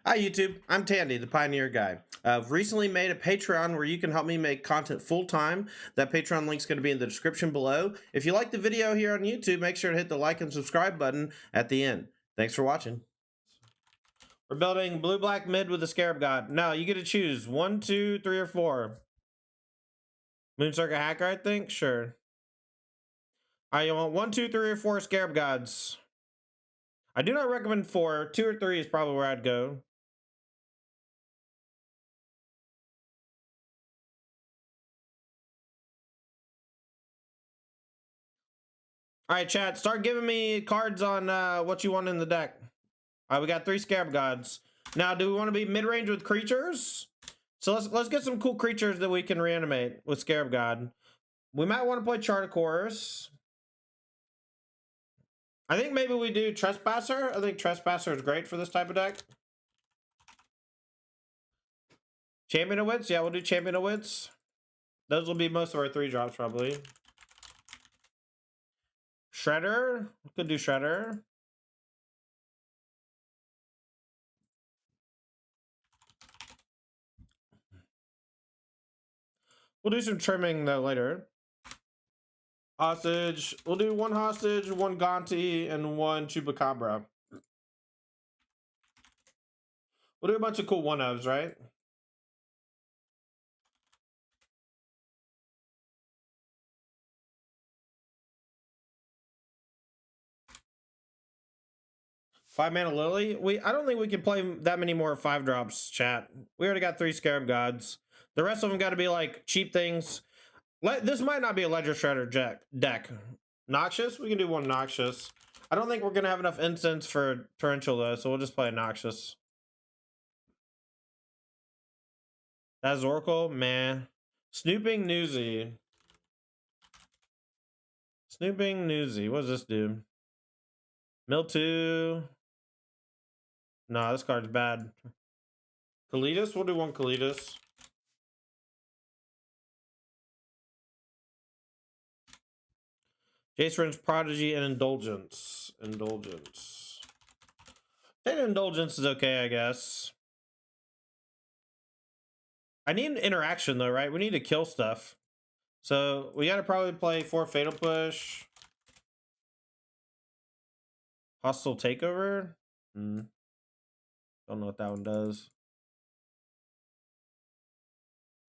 Hi YouTube, I'm Tandy, the Pioneer Guy. I've recently made a Patreon where you can help me make content full-time. That Patreon link's going to be in the description below. If you like the video here on YouTube, make sure to hit the like and subscribe button at the end. Thanks for watching. We're building blue-black mid with the Scarab God. Now, you get to choose 1, 2, 3, or 4. Moonsarga Hacker, I think? Sure. Alright, you want 1, 2, 3, or 4 Scarab Gods. I do not recommend 4. 2 or 3 is probably where I'd go. Alright, chat, start giving me cards on what you want in the deck. Alright, we got 3 Scarab Gods. Now, do we want to be mid-range with creatures? So let's get some cool creatures that we can reanimate with Scarab God. We might want to play Chartacoris. I think maybe we do Trespasser. I think Trespasser is great for this type of deck. Champion of Wits? Yeah, we'll do Champion of Wits. Those will be most of our 3 drops, probably. Shredder? Could do Shredder. We'll do some trimming, though, later. Hostage. We'll do 1 Hostage, 1 Gonti, and 1 Chupacabra. We'll do a bunch of cool 1-ofs, right? Five Mana Lily. I don't think we can play that many more 5-drops, chat. We already got 3 Scarab Gods. The rest of them got to be like cheap things. This might not be a Ledger Shredder deck. Noxious? We can do 1 Noxious. I don't think we're going to have enough instants for Torrential, though, so we'll just play a Noxious. That's Oracle? Meh. Snooping Newsy. Snooping Newsy. What does this do? Mill 2. Nah, this card's bad. Kalitas? We'll do 1 Kalitas. Jace Prodigy and Indulgence. Indulgence. Take Indulgence is okay, I guess. I need an interaction, though, right? We need to kill stuff. So, we gotta probably play 4 Fatal Push. Hostile Takeover? Don't know what that one does.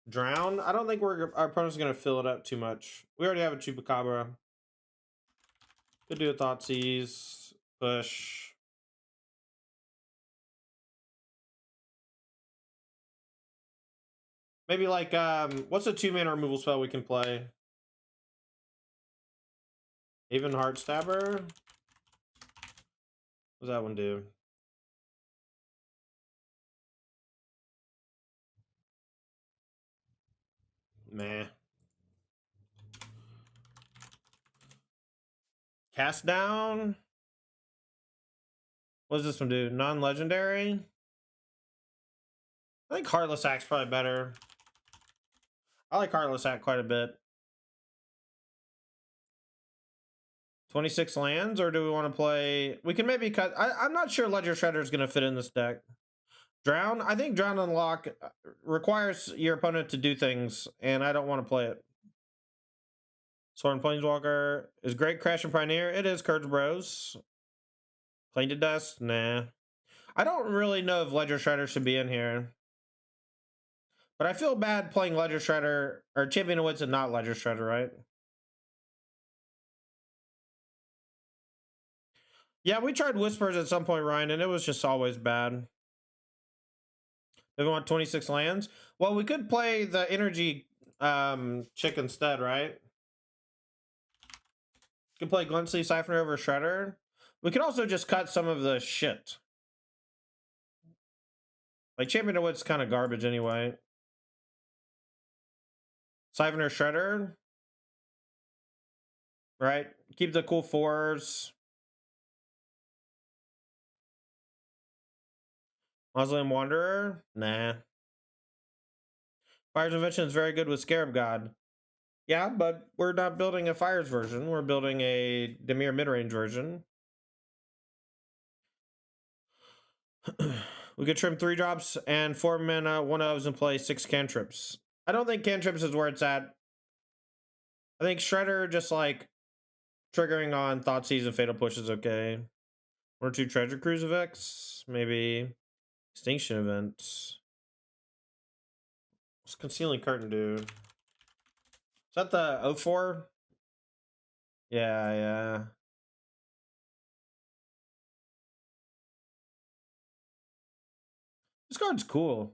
Drown? I don't think our opponent's gonna fill it up too much. We already have a Chupacabra. Could do a Thoughtseize. Push. Maybe like, what's a 2-mana removal spell we can play? Even Heartstabber? What does that one do? Meh. Cast down? What does this one do? Non-legendary? I think Heartless Act's probably better. I like Heartless Act quite a bit. 26 lands, or do we want to play... We can maybe cut... I'm not sure Ledger Shredder is going to fit in this deck. Drown? I think Drown Unlock requires your opponent to do things, and I don't want to play it. Soaring Planeswalker is great. Crash and Pioneer. It is Curse Bros. Plane to Dust? Nah. I don't really know if Ledger Shredder should be in here. But I feel bad playing Ledger Shredder, or Champion of Wits and not Ledger Shredder, right? Yeah, we tried Whispers at some point, Ryan, and it was just always bad. If we want 26 lands? Well, we could play the energy chick instead, right? We could play Glint-Sleeve Siphoner over Shredder. We could also just cut some of the shit. Like, Champion of Wits kind of garbage anyway. Siphoner Shredder. Right? Keep the cool 4s. Mausoleum Wanderer? Nah. Fire's Invention is very good with Scarab God. Yeah, but we're not building a Fires version. We're building a Dimir midrange version. We could trim 3 drops and 4 mana, 1 ofs, and play 6 cantrips. I don't think cantrips is where it's at. I think Shredder just like triggering on Thoughtseize and Fatal Push is okay. 1 or 2 Treasure Cruise effects, maybe Extinction events. What's Concealing Curtain do? Is that the 04? Yeah. This card's cool.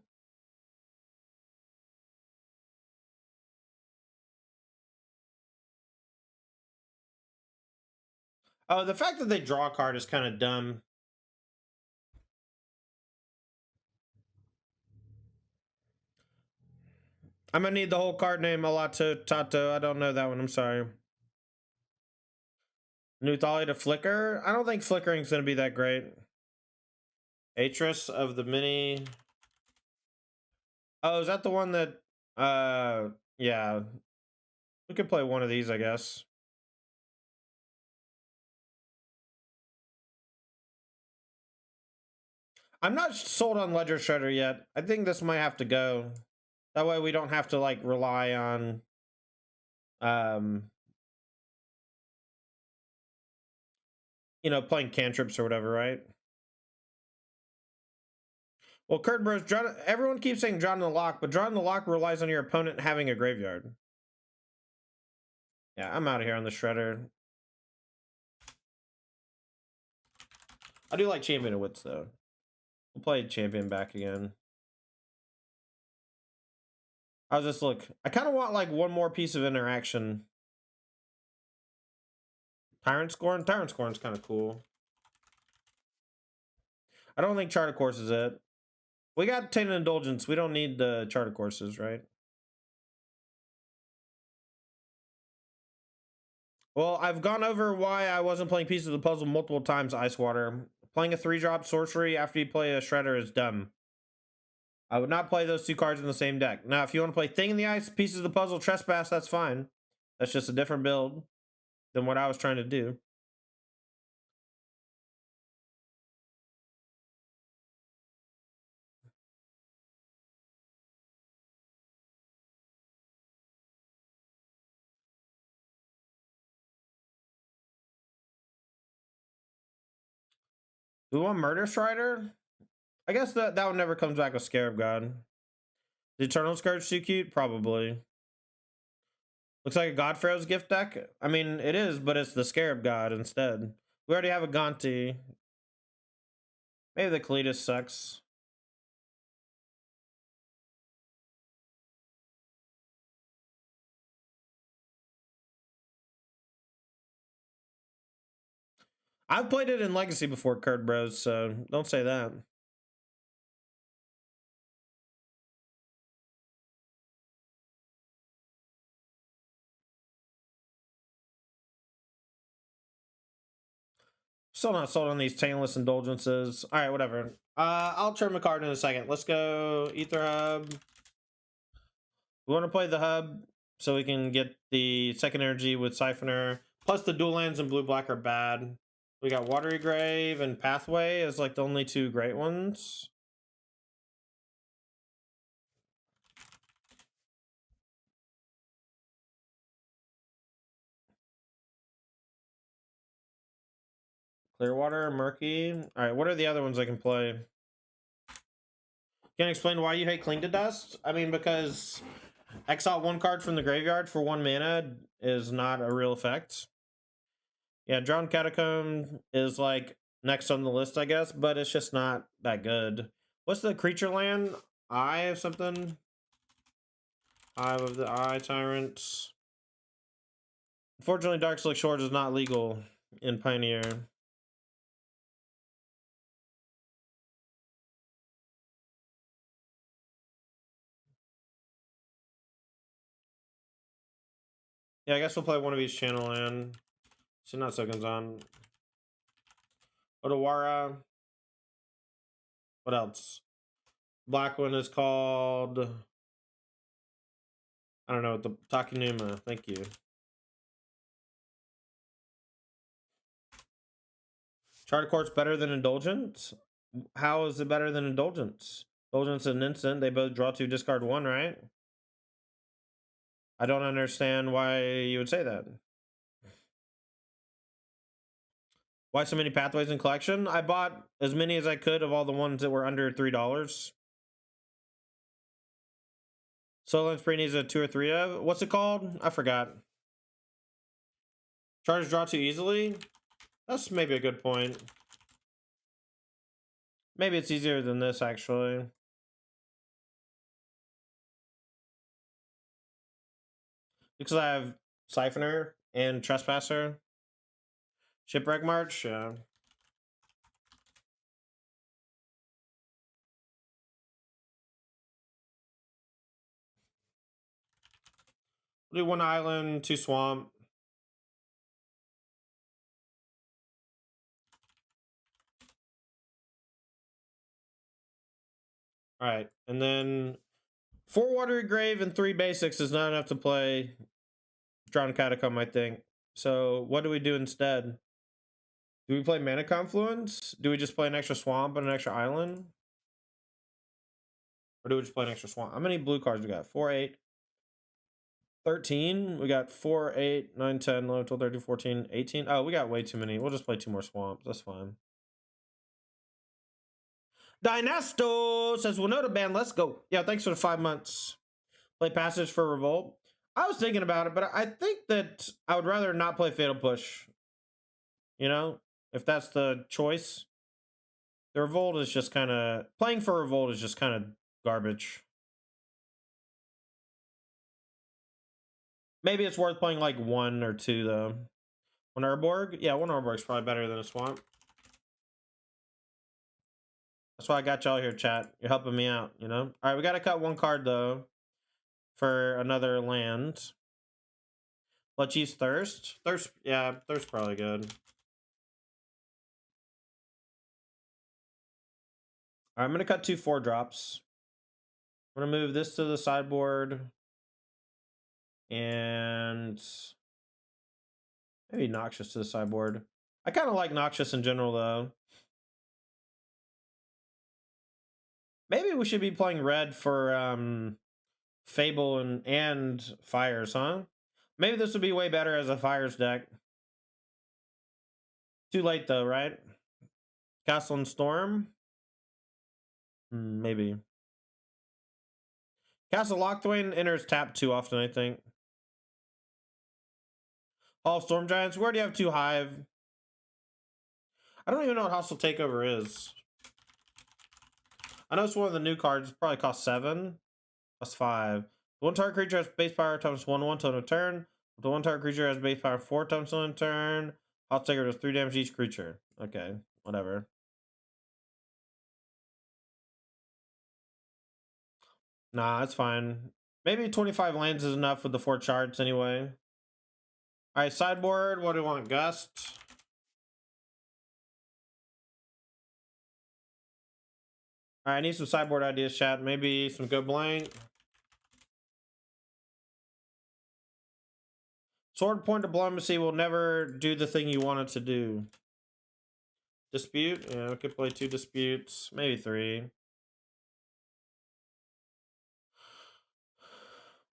Oh, the fact that they draw a card is kind of dumb. I'm gonna need the whole card name, Alato Tato. I don't know that one, I'm sorry. New Thalia to Flicker? I don't think Flickering's gonna be that great. Atris of the Mini. Oh, is that the one that, yeah. We could play one of these, I guess. I'm not sold on Ledger Shredder yet. I think this might have to go. That way we don't have to, like, rely on, you know, playing cantrips or whatever, right? Well, Kurt Bros, everyone keeps saying Drawn in the Lock, but Drawn in the Lock relies on your opponent having a graveyard. Yeah, I'm out of here on the Shredder. I do like Champion of Wits, though. We'll play Champion back again. How's this look? I kind of want, like, one more piece of interaction. Tyrant Scorn? Tyrant Scorn's kind of cool. I don't think Charter Course is it. We got Tainted Indulgence. We don't need the Charter Courses, right? Well, I've gone over why I wasn't playing Pieces of the Puzzle multiple times, Icewater. Playing a 3-drop sorcery after you play a Shredder is dumb. I would not play those 2 cards in the same deck. Now, if you want to play Thing in the Ice, Pieces of the Puzzle, Trespass, that's fine. That's just a different build than what I was trying to do. Do we want Murder Strider? I guess that one never comes back with Scarab God. The Eternal Scourge too cute? Probably. Looks like a God Pharaoh's gift deck. I mean, it is, but it's the Scarab God instead. We already have a Gonti. Maybe the Kalitas sucks. I've played it in Legacy before, Curd Bros, so don't say that. Still not sold on these Taintless Indulgences. Alright, whatever. I'll trim a card in a second. Let's go Aether Hub. We want to play the Hub so we can get the second energy with Siphoner. Plus the dual lands in blue-black are bad. We got Watery Grave and Pathway as like the only 2 great ones. Clearwater, Murky. Alright, what are the other ones I can play? Can you explain why you hate Cling to Dust? I mean, because exile 1 card from the graveyard for 1 mana is not a real effect. Yeah, Drowned Catacomb is like next on the list, I guess, but it's just not that good. What's the creature land? Eye of something? Hive of the Eye Tyrant. Unfortunately, Dark Slick Shores is not legal in Pioneer. Yeah, I guess we'll play one of each channel land. So not Soken's on. Otawara. What else? Black one is called, I don't know, the Takenuma. Thank you. Charter Court's better than Indulgent? How is it better than Indulgence? Indulgence is an instant. They both draw 2, discard 1, right? I don't understand why you would say that. Why so many pathways in collection? I bought as many as I could of all the ones that were under $3. Soul Spree needs a 2 or 3 of. What's it called? I forgot. Charges draw too easily? That's maybe a good point. Maybe it's easier than this, actually. Because I have Siphoner and Trespasser. Shipwreck Marsh, yeah. We'll do 1 island, 2 swamp. Alright, and then 4 Watery Grave and 3 basics is not enough to play Drowned Catacomb, I think. So what do we do instead? Do we play Mana Confluence? Do we just play an extra swamp and an extra island? Or do we just play an extra swamp? How many blue cards we got? 4, 8, 13. We got 4, 8, 9, 10, 11, 12, 13, 14, 18. Oh, we got way too many. We'll just play 2 more swamps. That's fine. Dynasto says, we'll know the band. Let's go. Yeah, thanks for the 5 months. Play Passage for Revolt. I was thinking about it, but I think that I would rather not play Fatal Push. You know, if that's the choice. The Revolt is just kind of... Playing for Revolt is just kind of garbage. Maybe it's worth playing like 1 or 2, though. 1 Urborg? Yeah, 1 Urborg is probably better than a swamp. That's why I got y'all here, chat. You're helping me out, you know? All right, we got to cut 1 card, though, for another land. Bloodchief's Thirst. Thirst, yeah, Thirst probably good. All right, I'm going to cut 2 4-drops. I'm going to move this to the sideboard. And maybe Noxious to the sideboard. I kind of like Noxious in general, though. Maybe we should be playing red for Fable and Fires, huh? Maybe this would be way better as a Fires deck. Too late, though, right? Castle and Storm? Maybe. Castle Lockthwain enters tap too often, I think. Hall of Storm Giants. We already have 2 Hive. I don't even know what Hostile Takeover is. I know it's one of the new cards. It probably costs 7. Plus 5. The 1 target creature has base power times 1/1 till end of turn. The 1 target creature has base power 4 times till end of turn. Hostile Takeover does 3 damage to each creature. Okay, whatever. Nah, that's fine. Maybe 25 lands is enough with the 4 charts anyway. Alright, sideboard. What do we want? Gust. Alright, I need some sideboard ideas, chat. Maybe some Go Blank. Sword Point Diplomacy will never do the thing you want it to do. Dispute? Yeah, we could play 2 disputes. Maybe 3.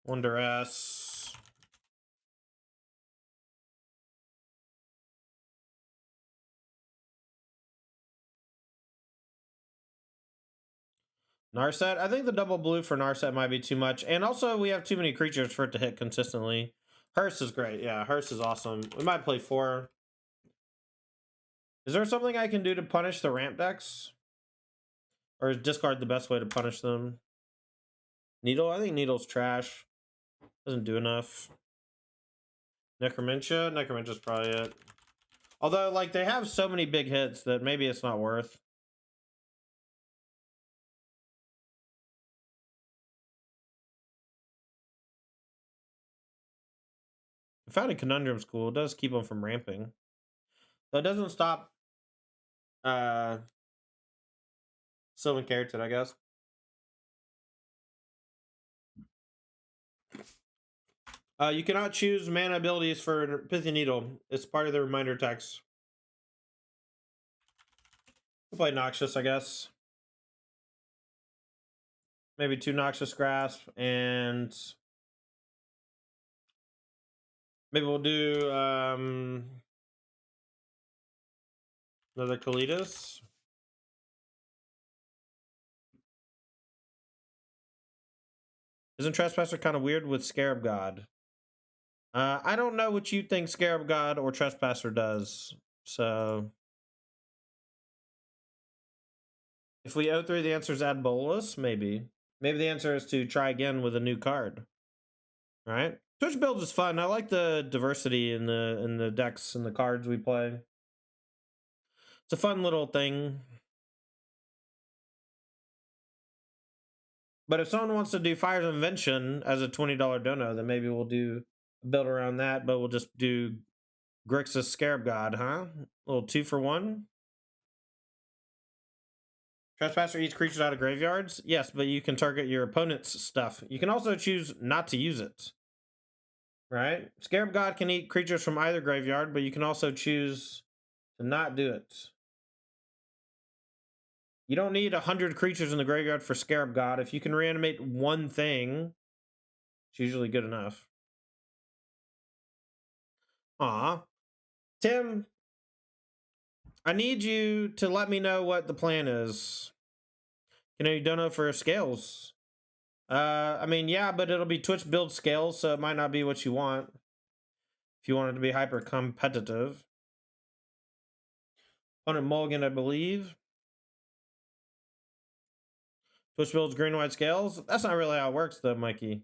1 Duress. Narset? I think the double blue for Narset might be too much. And also, we have too many creatures for it to hit consistently. Hearse is great. Yeah, Hearse is awesome. We might play 4. Is there something I can do to punish the ramp decks? Or is discard the best way to punish them? Needle? I think Needle's trash. Doesn't do enough. Necromancia? Necromancia's probably it. Although, like, they have so many big hits that maybe it's not worth. I found a Conundrum's cool. It does keep them from ramping. Though it doesn't stop Sylvan Keratin, I guess. You cannot choose mana abilities for Pithy Needle. It's part of the reminder text. We'll play Noxious, I guess. Maybe 2 Noxious Grasp, and maybe we'll do another Kalitas. Isn't Trespasser kind of weird with Scarab God? I don't know what you think Scarab God or Trespasser does, so if we O3, the answer is add Bolus, maybe. Maybe the answer is to try again with a new card. All right. Twitch builds is fun. I like the diversity in the decks and the cards we play. It's a fun little thing. But if someone wants to do Fire's Invention as a $20 dono, then maybe we'll do a build around that, but we'll just do Grixis Scarab God, huh? A little 2-for-1. Trespasser eats creatures out of graveyards? Yes, but you can target your opponent's stuff. You can also choose not to use it. Right? Scarab God can eat creatures from either graveyard, but you can also choose to not do it. You don't need 100 creatures in the graveyard for Scarab God. If you can reanimate one thing, it's usually good enough. Aw. Tim, I need you to let me know what the plan is. You don't know for scales. I mean, yeah, but it'll be Twitch build scales, so it might not be what you want. If you want it to be hyper competitive. Opponent Mulligan, I believe. Twitch builds green-white scales? That's not really how it works, though, Mikey.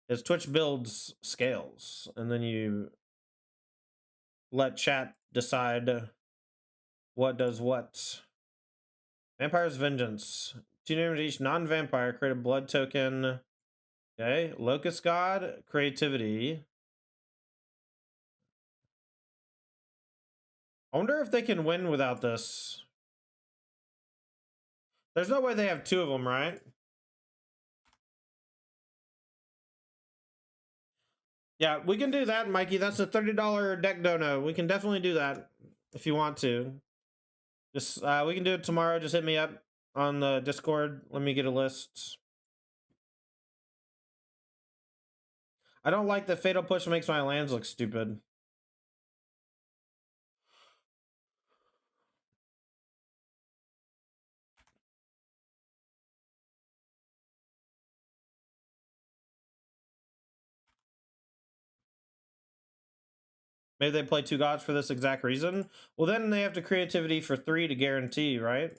It's Twitch builds scales, and then you let chat decide what does what. Vampire's Vengeance. 2 names each non-vampire. Create a blood token. Okay. Locust God. Creativity. I wonder if they can win without this. There's no way they have 2 of them, right? Yeah, we can do that, Mikey. That's a $30 deck dono. We can definitely do that if you want to. Just we can do it tomorrow. Just hit me up on the Discord. Let me get a list. I don't like that Fatal Push makes my lands look stupid. Maybe they play 2 gods for this exact reason. Well, then they have to creativity for 3 to guarantee, right?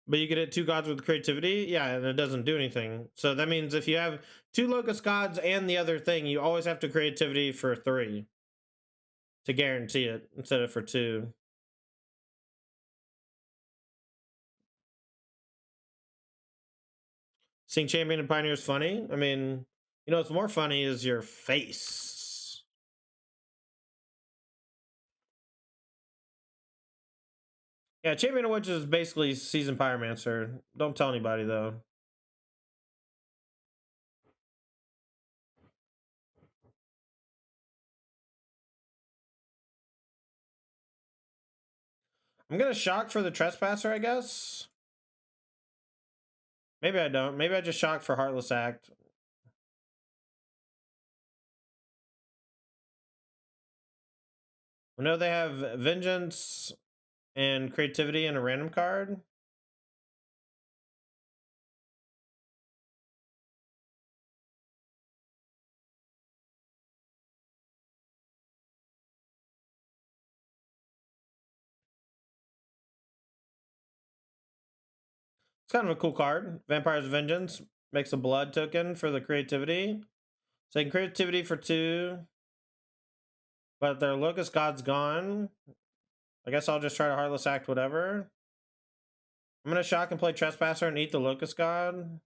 But you get it 2 gods with creativity? Yeah, and it doesn't do anything. So that means if you have 2 Locust gods and the other thing, you always have to creativity for 3 to guarantee it instead of for 2. Seeing Champion and Pioneer is funny? I mean, you know what's more funny is your face. Yeah, Champion of Wits is basically Seasoned Pyromancer. Don't tell anybody, though. I'm gonna shock for the Trespasser, I guess. Maybe I don't. Maybe I just shock for Heartless Act. I know they have Vengeance and Creativity and a random card. It's kind of a cool card. Vampire's Vengeance makes a blood token for the creativity. So they can creativity for 2. But their Locust God's gone. I guess I'll just try to Heartless Act whatever. I'm gonna shock and play Trespasser and eat the Locust God.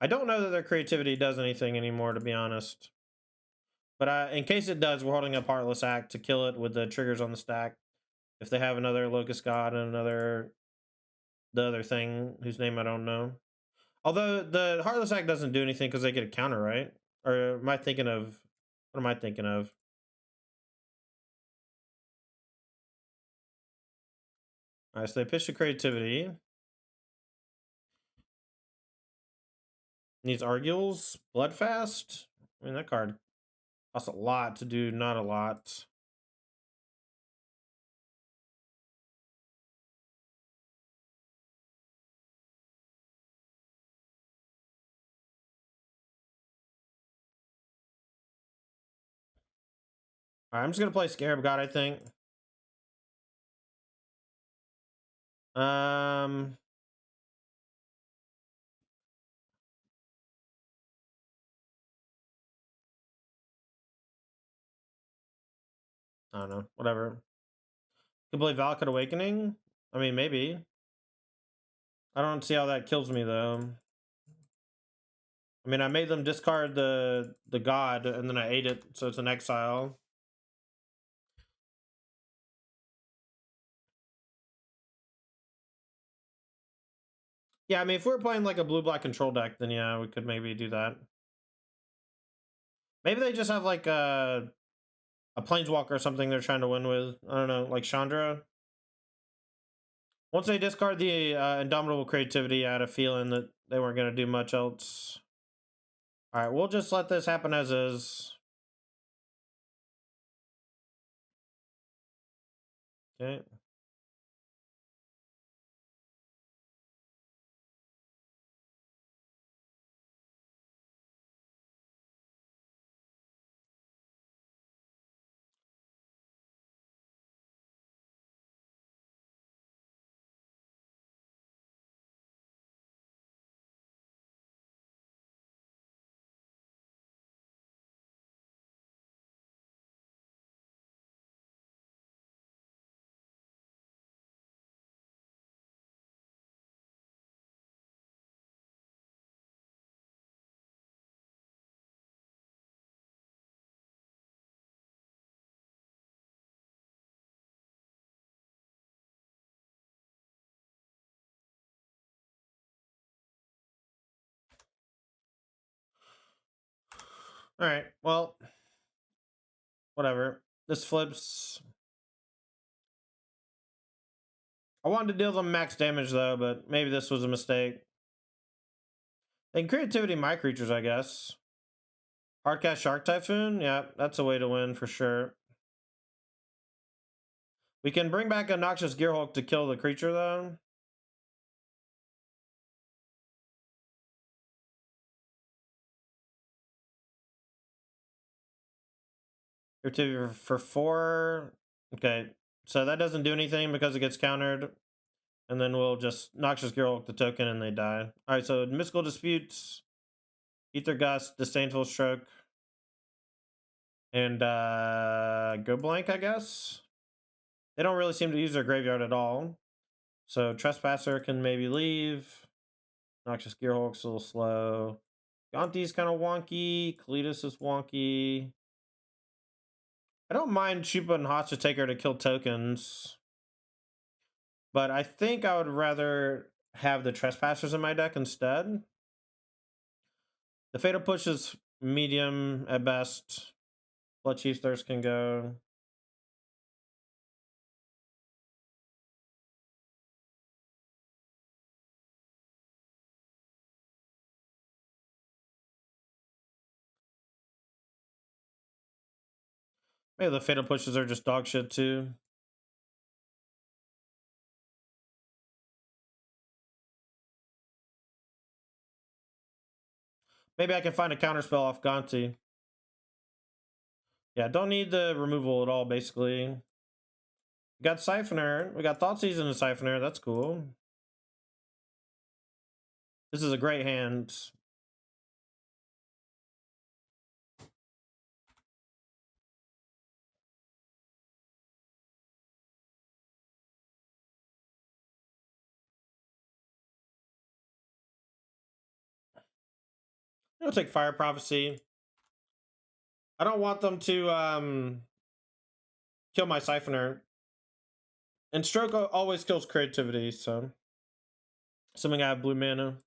I don't know that their creativity does anything anymore, to be honest. But in case it does, we're holding up Heartless Act to kill it with the triggers on the stack. If they have another Locust God and the other thing whose name I don't know. Although the Heartless Act doesn't do anything because they get a counter, right? Or am I thinking of... What am I thinking of? Alright, so they pitch the creativity. Needs Arguels, Bloodfast. I mean, that card costs a lot to do not a lot. Alright, I'm just gonna play Scarab God, I think. I don't know. Whatever. Could play Valakut Awakening. I mean, maybe. I don't see how that kills me though. I mean, I made them discard the god, and then I ate it, so it's an exile. Yeah, I mean, if we're playing like a blue-black control deck, then yeah, we could maybe do that. Maybe they just have like a Planeswalker or something they're trying to win with. I don't know, like Chandra. Once they discard the Indomitable Creativity, I had a feeling that they weren't going to do much else. Alright, we'll just let this happen as is. Okay. Alright, well, whatever. This flips. I wanted to deal them max damage though, but maybe this was a mistake. And creativity, my creatures, I guess. Hardcast Shark Typhoon? Yeah, that's a way to win for sure. We can bring back a Noxious Gearhulk to kill the creature though. Creativity for 4. Okay, so that doesn't do anything because it gets countered. And then we'll just Noxious Gearhulk the token and they die. Alright, so Mystical Disputes, Aether Gust, Disdainful Stroke, and go blank, I guess. They don't really seem to use their graveyard at all. So Trespasser can maybe leave. Noxious Gearhulk's a little slow. Gonti's kind of wonky. Kalitas is wonky. I don't mind Chupa and Hostage Taker to kill tokens. But I think I would rather have the Trespassers in my deck instead. The Fatal Push is medium at best. Bloodchief Thirst can go. Maybe the Fatal Pushes are just dog shit too. Maybe I can find a counterspell off Gonti. Yeah, don't need the removal at all, basically. We got Siphoner. We got Thoughtseize in the Siphoner. That's cool. This is a great hand. gonna take Fire Prophecy. I don't want them to kill my Siphoner. And Stroke always kills creativity, so assuming I have blue mana.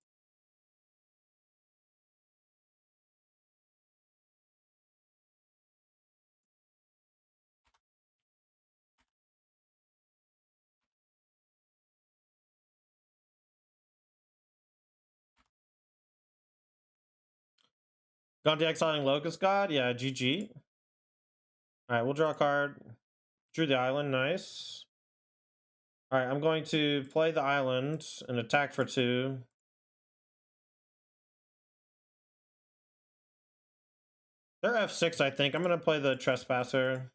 Gonti exiling Locust God, yeah, GG. Alright, we'll draw a card. Drew the island, nice. Alright, I'm going to play the island and attack for 2. They're F6, I think. I'm gonna play the Trespasser.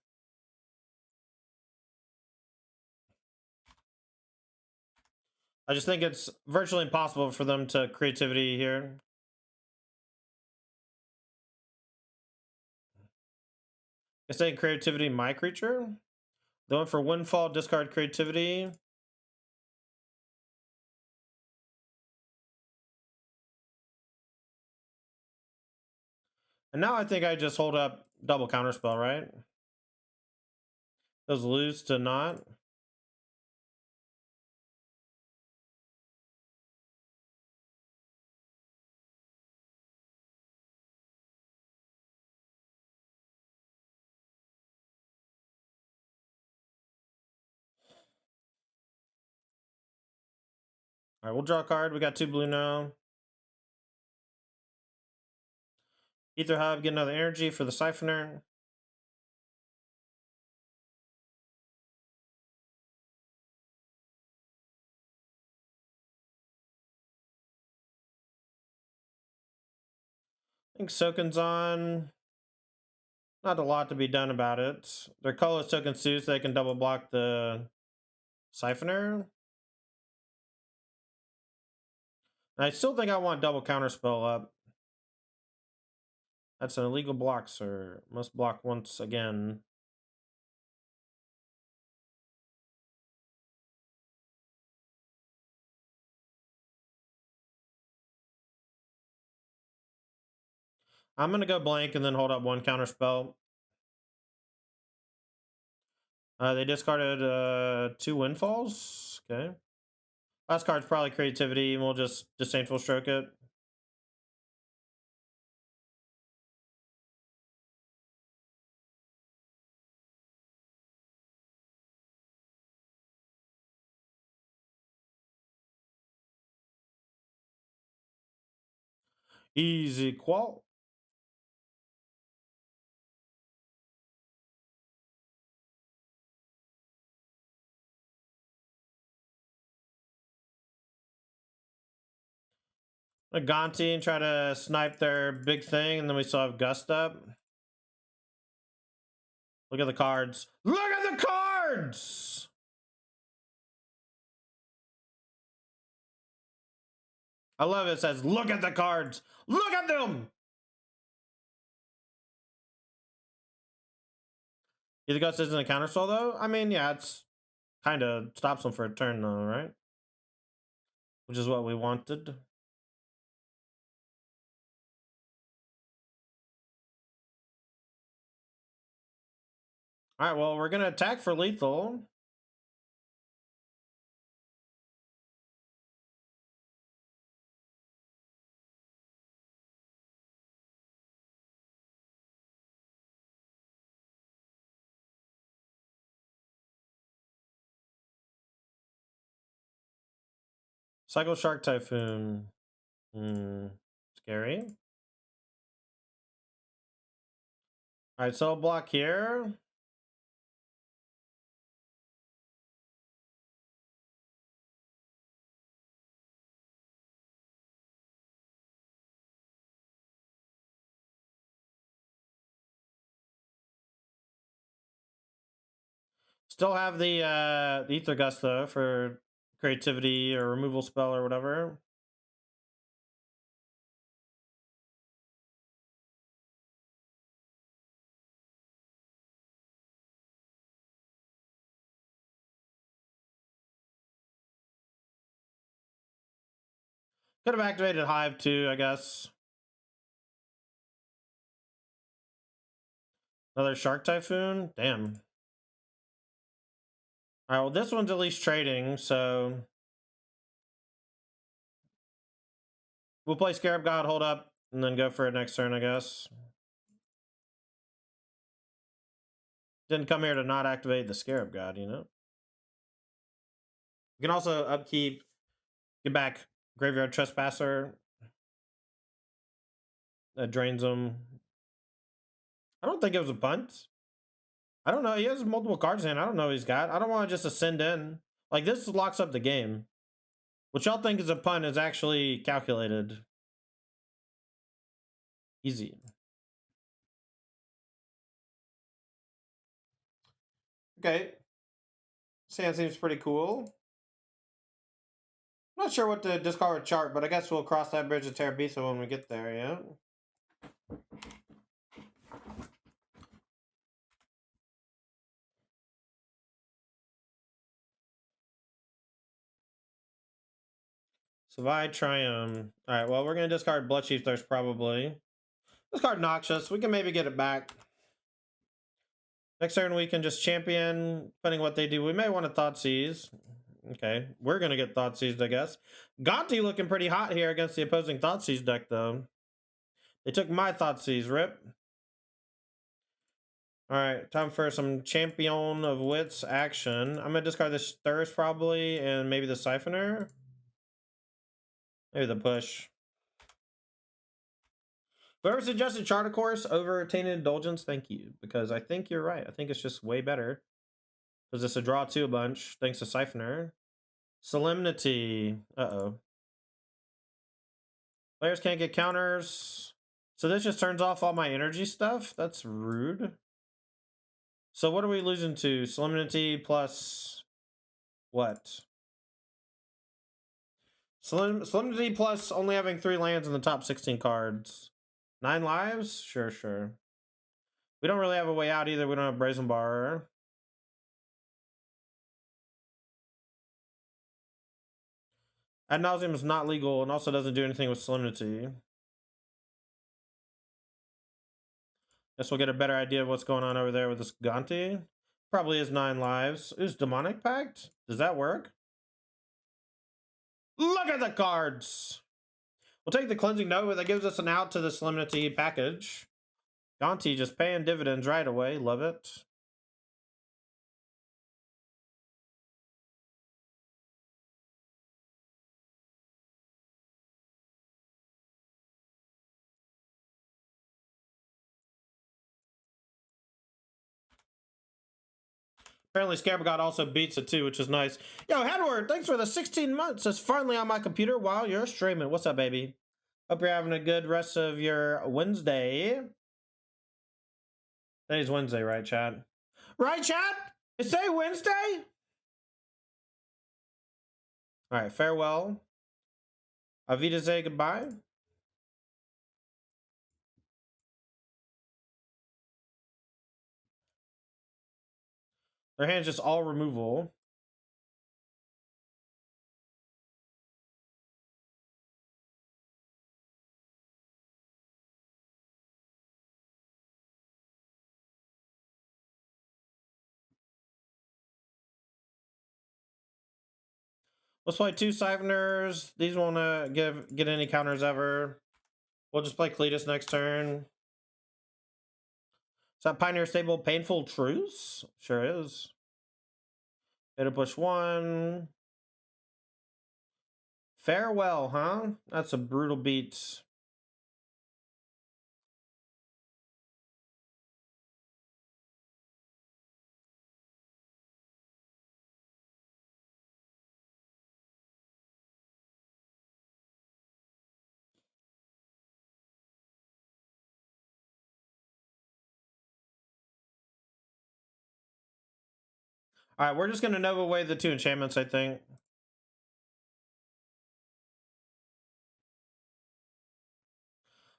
I just think it's virtually impossible for them to creativity here. I say creativity, my creature. The one for Windfall, discard creativity. And now I think I just hold up double counterspell, right? Those lose to not. All right, we'll draw a card. We got 2 blue now. Aether Hub, get another energy for the Siphoner. I think Soaken's on. Not a lot to be done about it. Their colorless token suits, so they can double block the Siphoner. I still think I want double counterspell up. That's an illegal block, sir. Must block once again. I'm gonna go blank and then hold up 1 counterspell. They discarded 2 windfalls. Okay. Last card's probably creativity, and we'll just Disdainful Stroke it. Easy qual. A Gonti and try to snipe their big thing, and then we still have Gust up. Look at the cards. Look at the cards! I love it. It says, look at the cards. Look at them! Either Gust isn't a counterspell, though? I mean, yeah, it's kind of stops them for a turn, though, right? Which is what we wanted. All right, well, we're going to attack for lethal. Cycle Shark Typhoon. Scary. All right, so I'll block here. Still have the Aether Gust, though, for creativity or removal spell or whatever. Could have activated Hive too, I guess. Another Shark Typhoon? Damn. Alright, well this one's at least trading, so... We'll play Scarab God, hold up, and then go for it next turn, I guess. Didn't come here to not activate the Scarab God, you know? You can also upkeep, get back Graveyard Trespasser. That drains him. I don't think it was a punt. I don't know. He has multiple cards in. I don't know what he's got. I don't want to just ascend in. Like, this locks up the game. What y'all think is a punt is actually calculated. Easy. Okay. Sand seems pretty cool. I'm not sure what to discard chart, but I guess we'll cross that bridge of Terabitha when we get there, yeah? So if I try alright, well, we're going to discard Bloodchief Thirst, probably. Discard Noxious. We can maybe get it back. Next turn, we can just champion, depending what they do. We may want to Thoughtseize. Okay, we're going to get Thoughtseized, I guess. Gonti looking pretty hot here against the opposing Thoughtseize deck, though. They took my Thoughtseize, rip. Alright, time for some Champion of Wits action. I'm going to discard this Thirst, probably, and maybe the Siphoner. Maybe the push. Whoever suggested Charter Course over Tainted Indulgence, thank you. Because I think you're right. I think it's just way better. Because it's a draw 2 a bunch, thanks to Siphoner. Solemnity. Uh-oh. Players can't get counters. So this just turns off all my energy stuff? That's rude. So what are we losing to? Solemnity plus... what? Solemnity plus only having 3 lands in the top 16 cards. 9 lives? Sure, sure. We don't really have a way out either. We don't have Brazen Bar. Ad nauseum is not legal and also doesn't do anything with Solemnity. Guess we'll get a better idea of what's going on over there with this Gonti. Probably is 9 lives. Who's Demonic Pact? Does that work? Look at the cards! We'll take the Cleansing Nova. That gives us an out to the Solemnity package. Gonti just paying dividends right away. Love it. Apparently Scarab God also beats it too, which is nice. Yo, Hedward, thanks for the 16 months. It's finally on my computer while you're streaming. What's up, baby? Hope you're having a good rest of your Wednesday. Today's Wednesday, right, chat? Right, chat? Is today Wednesday? All right, farewell. Avita say goodbye. Their hand's just all removal. Let's play 2 Siphoners. These won't get any counters ever. We'll just play Kalitas next turn. Is that Pioneer Stable Painful Truce? Sure is. It'll push 1. Farewell, huh? That's a brutal beat. All right, we're just gonna Nova away the 2 enchantments, I think.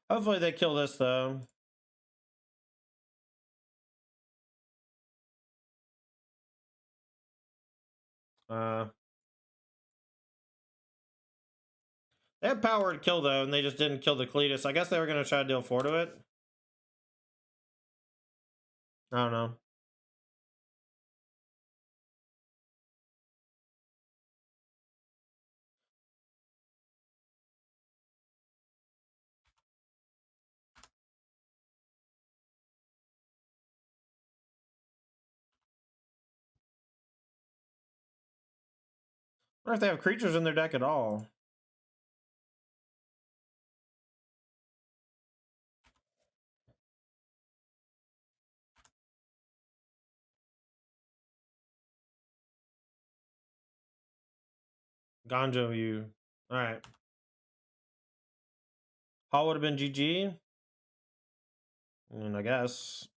Hopefully they kill this though. They have power to kill though, and they just didn't kill the Kalitas. I guess they were gonna try to deal 4 to it. I don't know. I wonder if they have creatures in their deck at all. Gonjo, you. Alright. Hall would have been GG. I guess.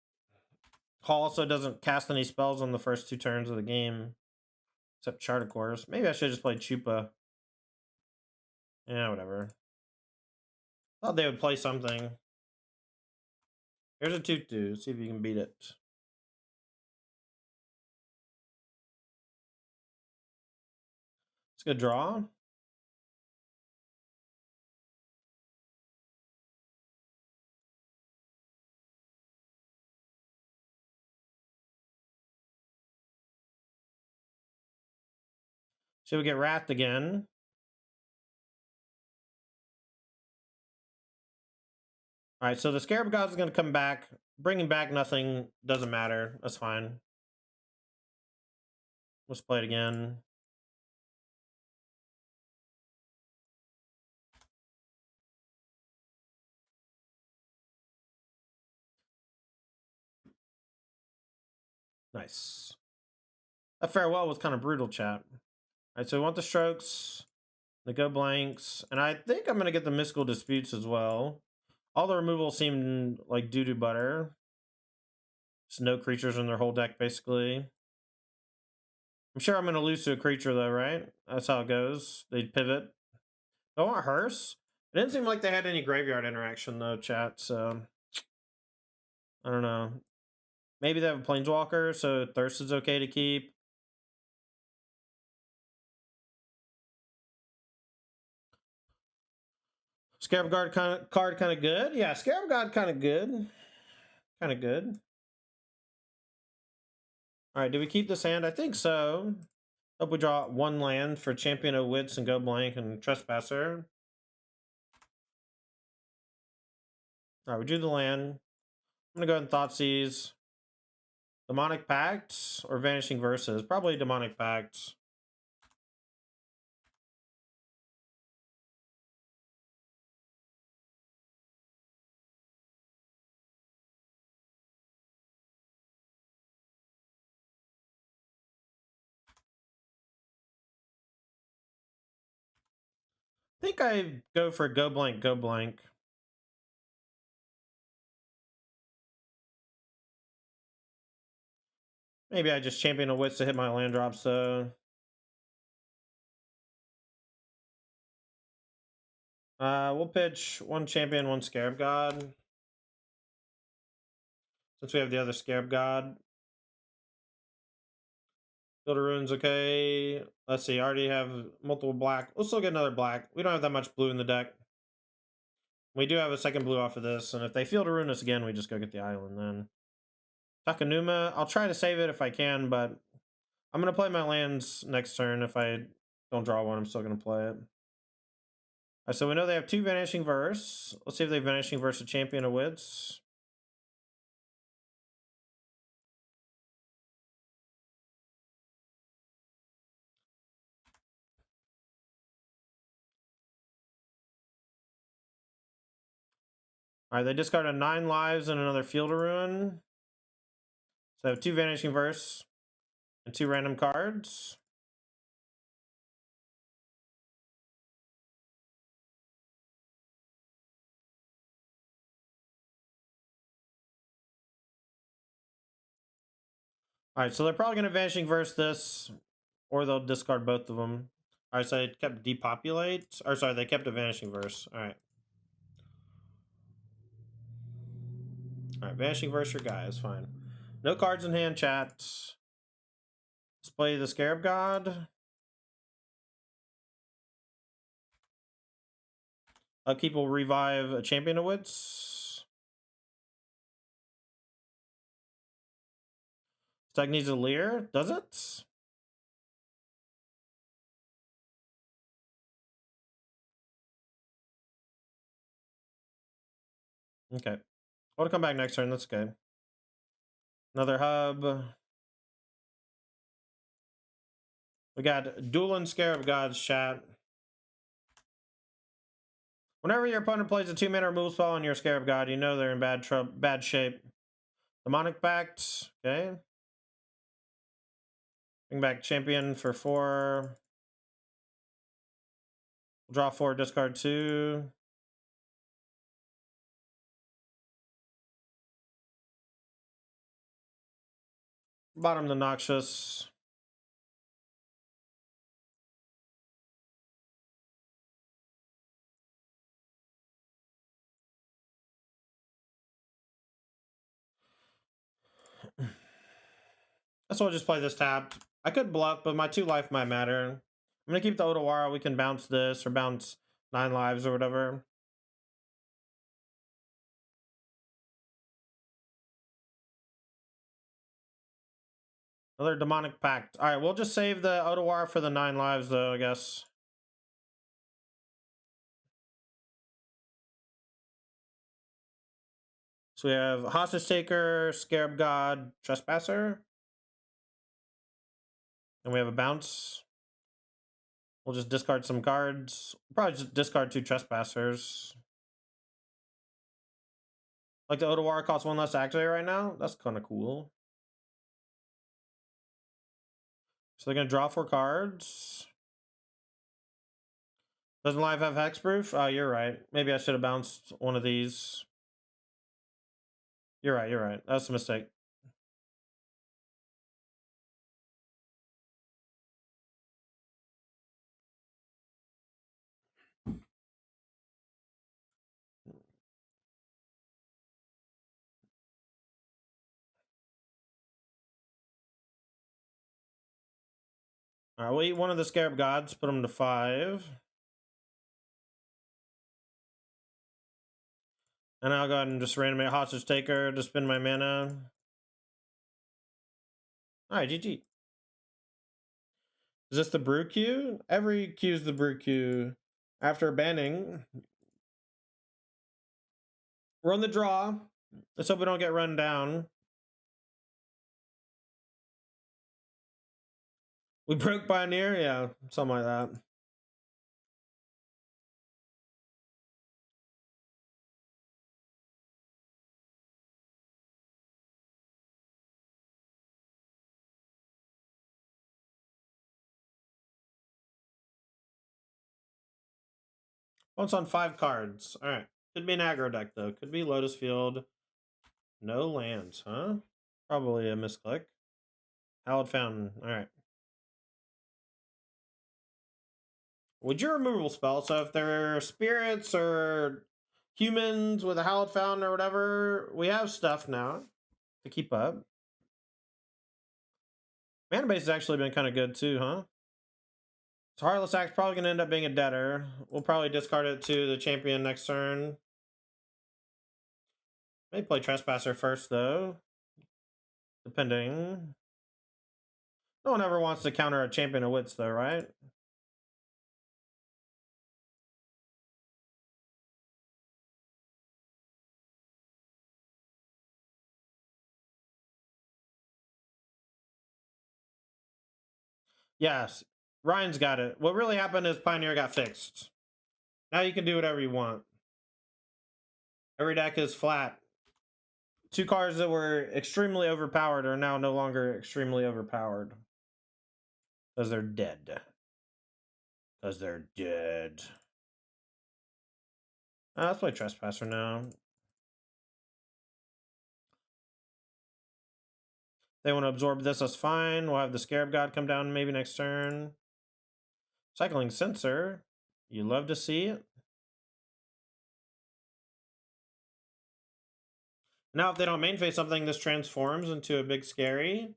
Hall also doesn't cast any spells on the first 2 turns of the game. Except Chart, of course. Maybe I should have just played Chupa. Yeah, whatever. Thought they would play something. Here's a 2/2. See if you can beat it. It's a good draw. Should we get Wrathed again? Alright, so the Scarab God is going to come back. Bringing back nothing doesn't matter. That's fine. Let's play it again. Nice. That farewell was kind of brutal, chat. Alright, so we want the strokes, the go blanks, and I think I'm going to get the mystical disputes as well. All the removal seemed like doo-doo butter. Just no creatures in their whole deck, basically. I'm sure I'm going to lose to a creature, though, right? That's how it goes. They'd pivot. I want Hearse. It didn't seem like they had any graveyard interaction, though, chat, so... I don't know. Maybe they have a Planeswalker, so Thirst is okay to keep. Scarab God card kind of good. Yeah, Scarab God kind of good. Kind of good. All right, do we keep this hand? I think so. Hope we draw 1 land for Champion of Wits and go blank and Trespasser. All right, we drew the land. I'm gonna go ahead and Thoughtseize. Demonic Pact or Vanishing Verses? Probably Demonic Pact. I think I go for go blank, go blank. Maybe I just Champion of Wits to hit my land drops, though. We'll pitch 1 Champion, 1 Scarab God. Since we have the other Scarab God. Field of Ruins, okay. Let's see, I already have multiple black. We'll still get another black. We don't have that much blue in the deck. We do have a second blue off of this, and if they Field of Ruins again, we just go get the island then. Takenuma, I'll try to save it if I can, but I'm going to play my lands next turn. If I don't draw one, I'm still going to play it. Alright, so we know they have 2 Vanishing Verse. Let's see if they Vanishing Verse a Champion of Wits. Alright, they discarded 9 lives and another Field of Ruin. So I have 2 Vanishing Verse and 2 random cards. Alright, so they're probably going to Vanishing Verse this, or they'll discard both of them. Alright, so they kept Depopulate. Or sorry, they kept a Vanishing Verse. Alright. Alright, Vanishing Verse your guy is fine. No cards in hand, chat. Let's play the Scarab God. Upkeep will revive a Champion of Wits. Stack needs a Leer, does it? Okay. I want to come back next turn, that's okay. Another hub. We got Dueling Scarab God's chat. Whenever your opponent plays a 2-mana removal spell on your Scarab God, you know they're in bad shape. Demonic Pact, okay. Bring back Champion for 4. Draw 4, discard 2. Bottom the Noxious. That's why I'll just play this tapped. I could bluff, but my 2 life might matter. I'm gonna keep the Otawara. We can bounce this or bounce 9 lives or whatever. Another Demonic Pact. Alright, we'll just save the Otawara for the 9 lives though, I guess. So we have Hostage Taker, Scarab God, Trespasser. And we have a bounce. We'll just discard some cards. Probably just discard 2 Trespassers. Like the Otawara costs 1 less to activate right now? That's kind of cool. So they're going to draw 4 cards. Doesn't Live have hexproof? Oh, you're right. Maybe I should have bounced one of these. You're right. That's a mistake. Alright, we'll eat one of the Scarab Gods, put them to 5. And I'll go ahead and just randomate Hostage Taker to spend my mana. Alright, GG. Is this the brew queue? Every queue is the brew queue. After banning, run the draw. Let's hope we don't get run down. We broke Pioneer? Yeah, something like that. Once on 5 cards. Alright. Could be an aggro deck, though. Could be Lotus Field. No lands, huh? Probably a misclick. Hallowed Fountain. Alright. Would your removal spell, so if there are spirits or humans with a Hallowed Fountain or whatever, we have stuff now to keep up. Mana base has actually been kind of good too, huh? So Heartless Act's probably going to end up being a deader. We'll probably discard it to the champion next turn. May play Trespasser first, though. Depending. No one ever wants to counter a Champion of Wits, though, right? Yes. Ryan's got it. What really happened is Pioneer got fixed. Now you can do whatever you want. Every deck is flat. 2 cards that were extremely overpowered are now no longer extremely overpowered. Because they're dead. Let's play Trespasser now. They want to absorb this, that's fine. We'll have the Scarab God come down maybe next turn. Cycling Sensor. You love to see it. Now, if they don't main phase something, this transforms into a big scary.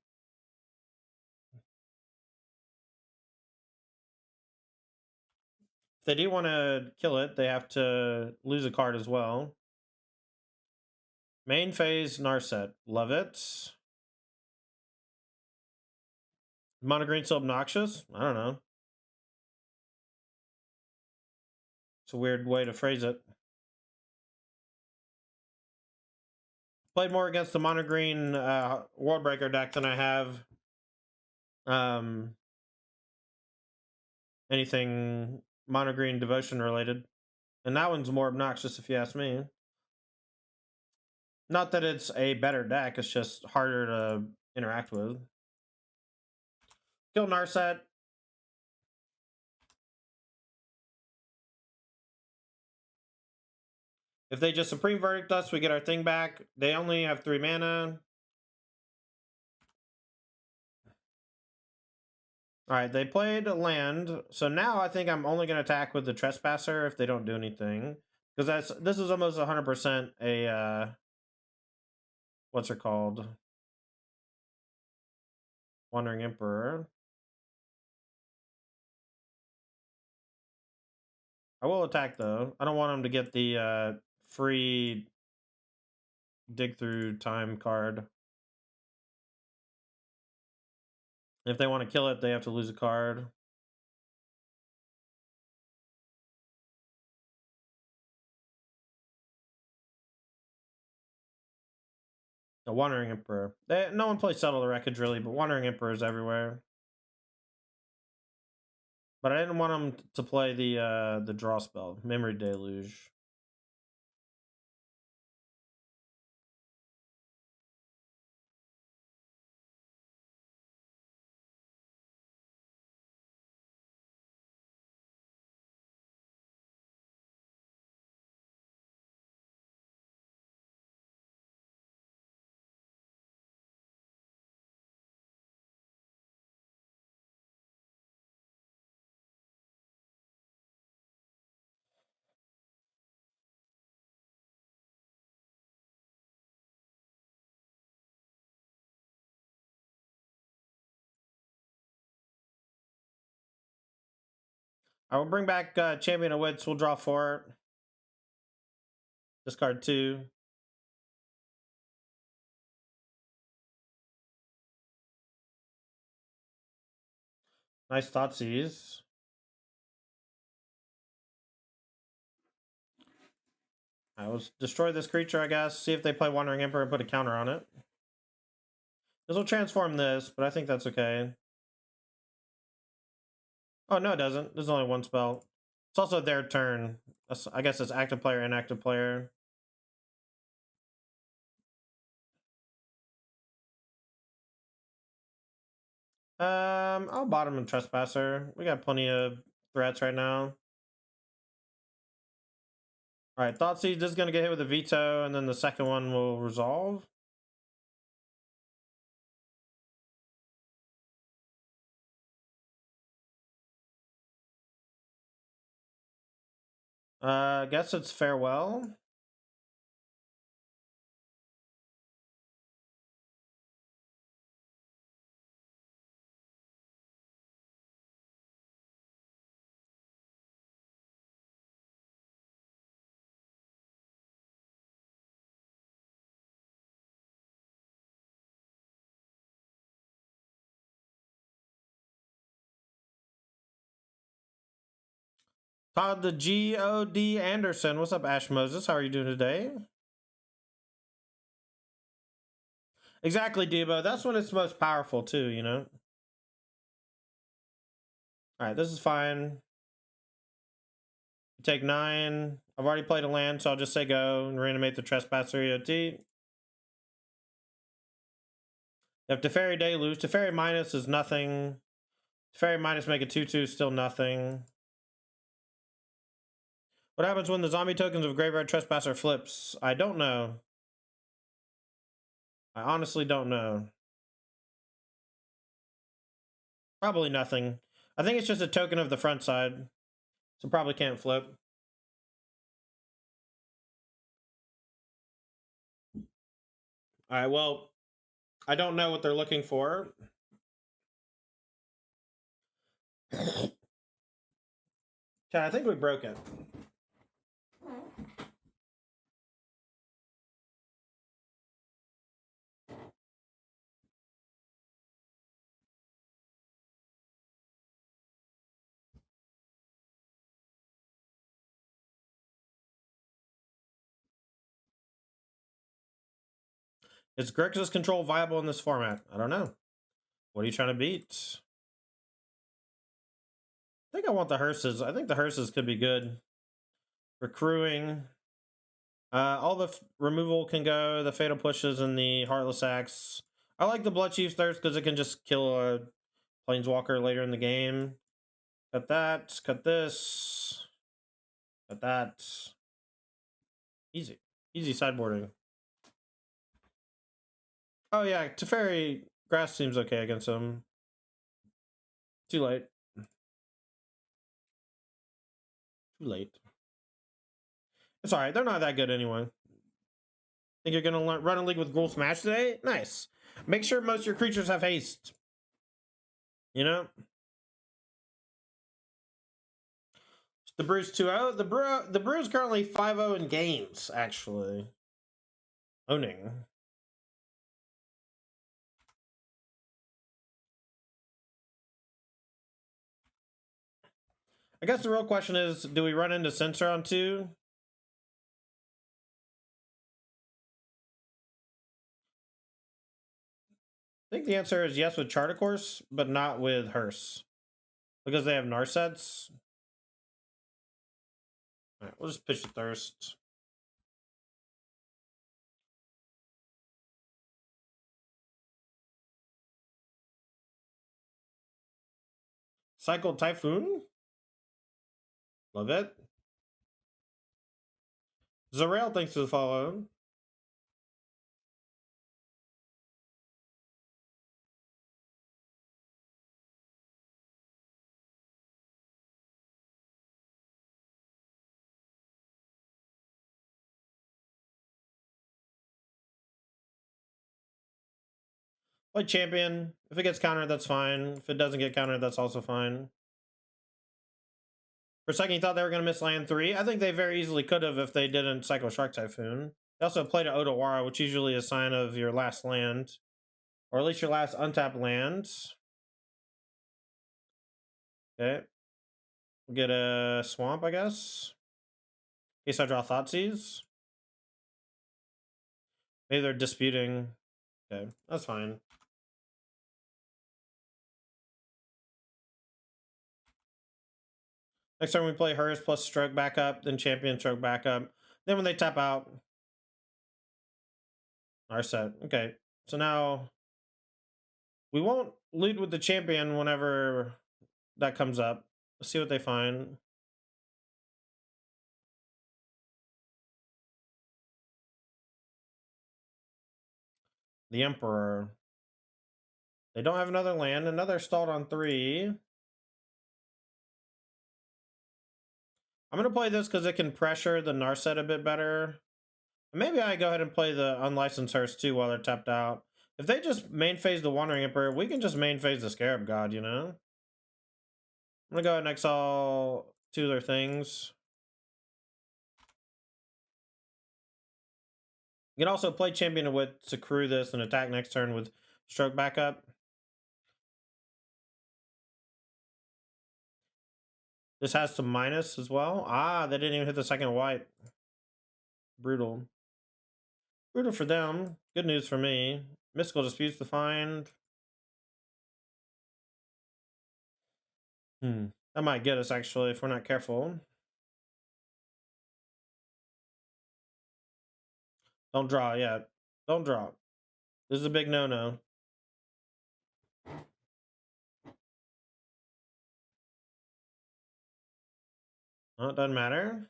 If they do want to kill it, they have to lose a card as well. Main phase Narset. Love it. Mono green so obnoxious? I don't know. It's a weird way to phrase it. Played more against the mono green World Breaker deck than I have anything mono green devotion related. And that one's more obnoxious if you ask me. Not that it's a better deck, it's just harder to interact with. Kill Narset. If they just Supreme Verdict us, we get our thing back. They only have 3 mana. Alright, they played a land. So now I think I'm only going to attack with the Trespasser if they don't do anything. Because this is almost 100% a... what's it called? Wandering Emperor. I will attack, though. I don't want him to get the free dig through time card. If they want to kill it, they have to lose a card. The Wandering Emperor. No one plays Settle the Wreckage, really, but Wandering Emperor is everywhere. But I didn't want him to play the draw spell, Memory Deluge. I will bring back Champion of Wits. We'll draw 4. Discard 2. Nice Thoughtseize. I will destroy this creature, I guess. See if they play Wandering Emperor and put a counter on it. This will transform this, but I think that's okay. Oh, no, it doesn't. There's only 1 spell. It's also their turn. I guess it's active player, inactive player. I'll bottom and Trespasser. We got plenty of threats right now. Alright, Thoughtseize is going to get hit with a veto, and then the second one will resolve. I guess it's farewell. Todd the G.O.D. Anderson. What's up, Ash Moses? How are you doing today? Exactly, Debo. That's when it's most powerful, too, you know? Alright, this is fine. Take 9. I've already played a land, so I'll just say go and reanimate the Trespasser EOT. You have Teferi Deluge. Teferi minus is nothing. Teferi minus make a 2/2, still nothing. What happens when the zombie tokens of Graveyard Trespasser flips? I don't know. I honestly don't know. Probably nothing. I think it's just a token of the front side. So probably can't flip. Alright, well, I don't know what they're looking for. Okay, I think we broke it. Is Grixis control viable in this format? I don't know. What are you trying to beat? I think I want the hearses. I think the hearses could be good. Recruiting. All the removal can go. The fatal pushes and the Heartless Acts. I like the Bloodchief Thirst because it can just kill a Planeswalker later in the game. Cut that. Cut this. Cut that. Easy. Easy sideboarding. Oh yeah, Teferi Grass seems okay against him. Too late. Too late. It's alright, they're not that good anyway. Think you're gonna run a league with Gruul Smash today? Nice. Make sure most of your creatures have haste. You know? The Brew's 2-0. The Brew's currently 5-0 in games, actually. Owning. I guess the real question is, do we run into Censor on 2? I think the answer is yes with Charter Course, but not with Hearse. Because they have Narsets. Alright, we'll just pitch the Thirst. Cycle Typhoon? Love it. Zerael, thanks for the follow. Like Champion. If it gets countered, that's fine. If it doesn't get countered, that's also fine. For a second, you thought they were going to miss land 3. I think they very easily could have if they didn't cycle Shark Typhoon. They also played an Otawara, which is usually a sign of your last land. Or at least your last untapped land. Okay. We'll get a Swamp, I guess. In case I draw Thoughtseize. Maybe they're disputing. Okay, that's fine. Next time we play Hers plus Stroke backup, then Champion Stroke backup. Then when they tap out, our set. Okay, so now we won't lead with the Champion whenever that comes up. Let's see what they find. The Emperor. They don't have another land. Another stalled on 3. I'm going to play this because it can pressure the Narset a bit better. Maybe I go ahead and play the Unlicensed Hearse too while they're tapped out. If they just main phase the Wandering Emperor, we can just main phase the Scarab God, you know? I'm going to go ahead and exile 2 of their things. You can also play Champion of Wits to crew this and attack next turn with Stroke backup. This has some minus as well. Ah, they didn't even hit the second white. Brutal. Brutal for them. Good news for me. Mystical Disputes to find. That might get us, actually, if we're not careful. Don't draw yet. Don't draw. This is a big no-no. Oh, it doesn't matter.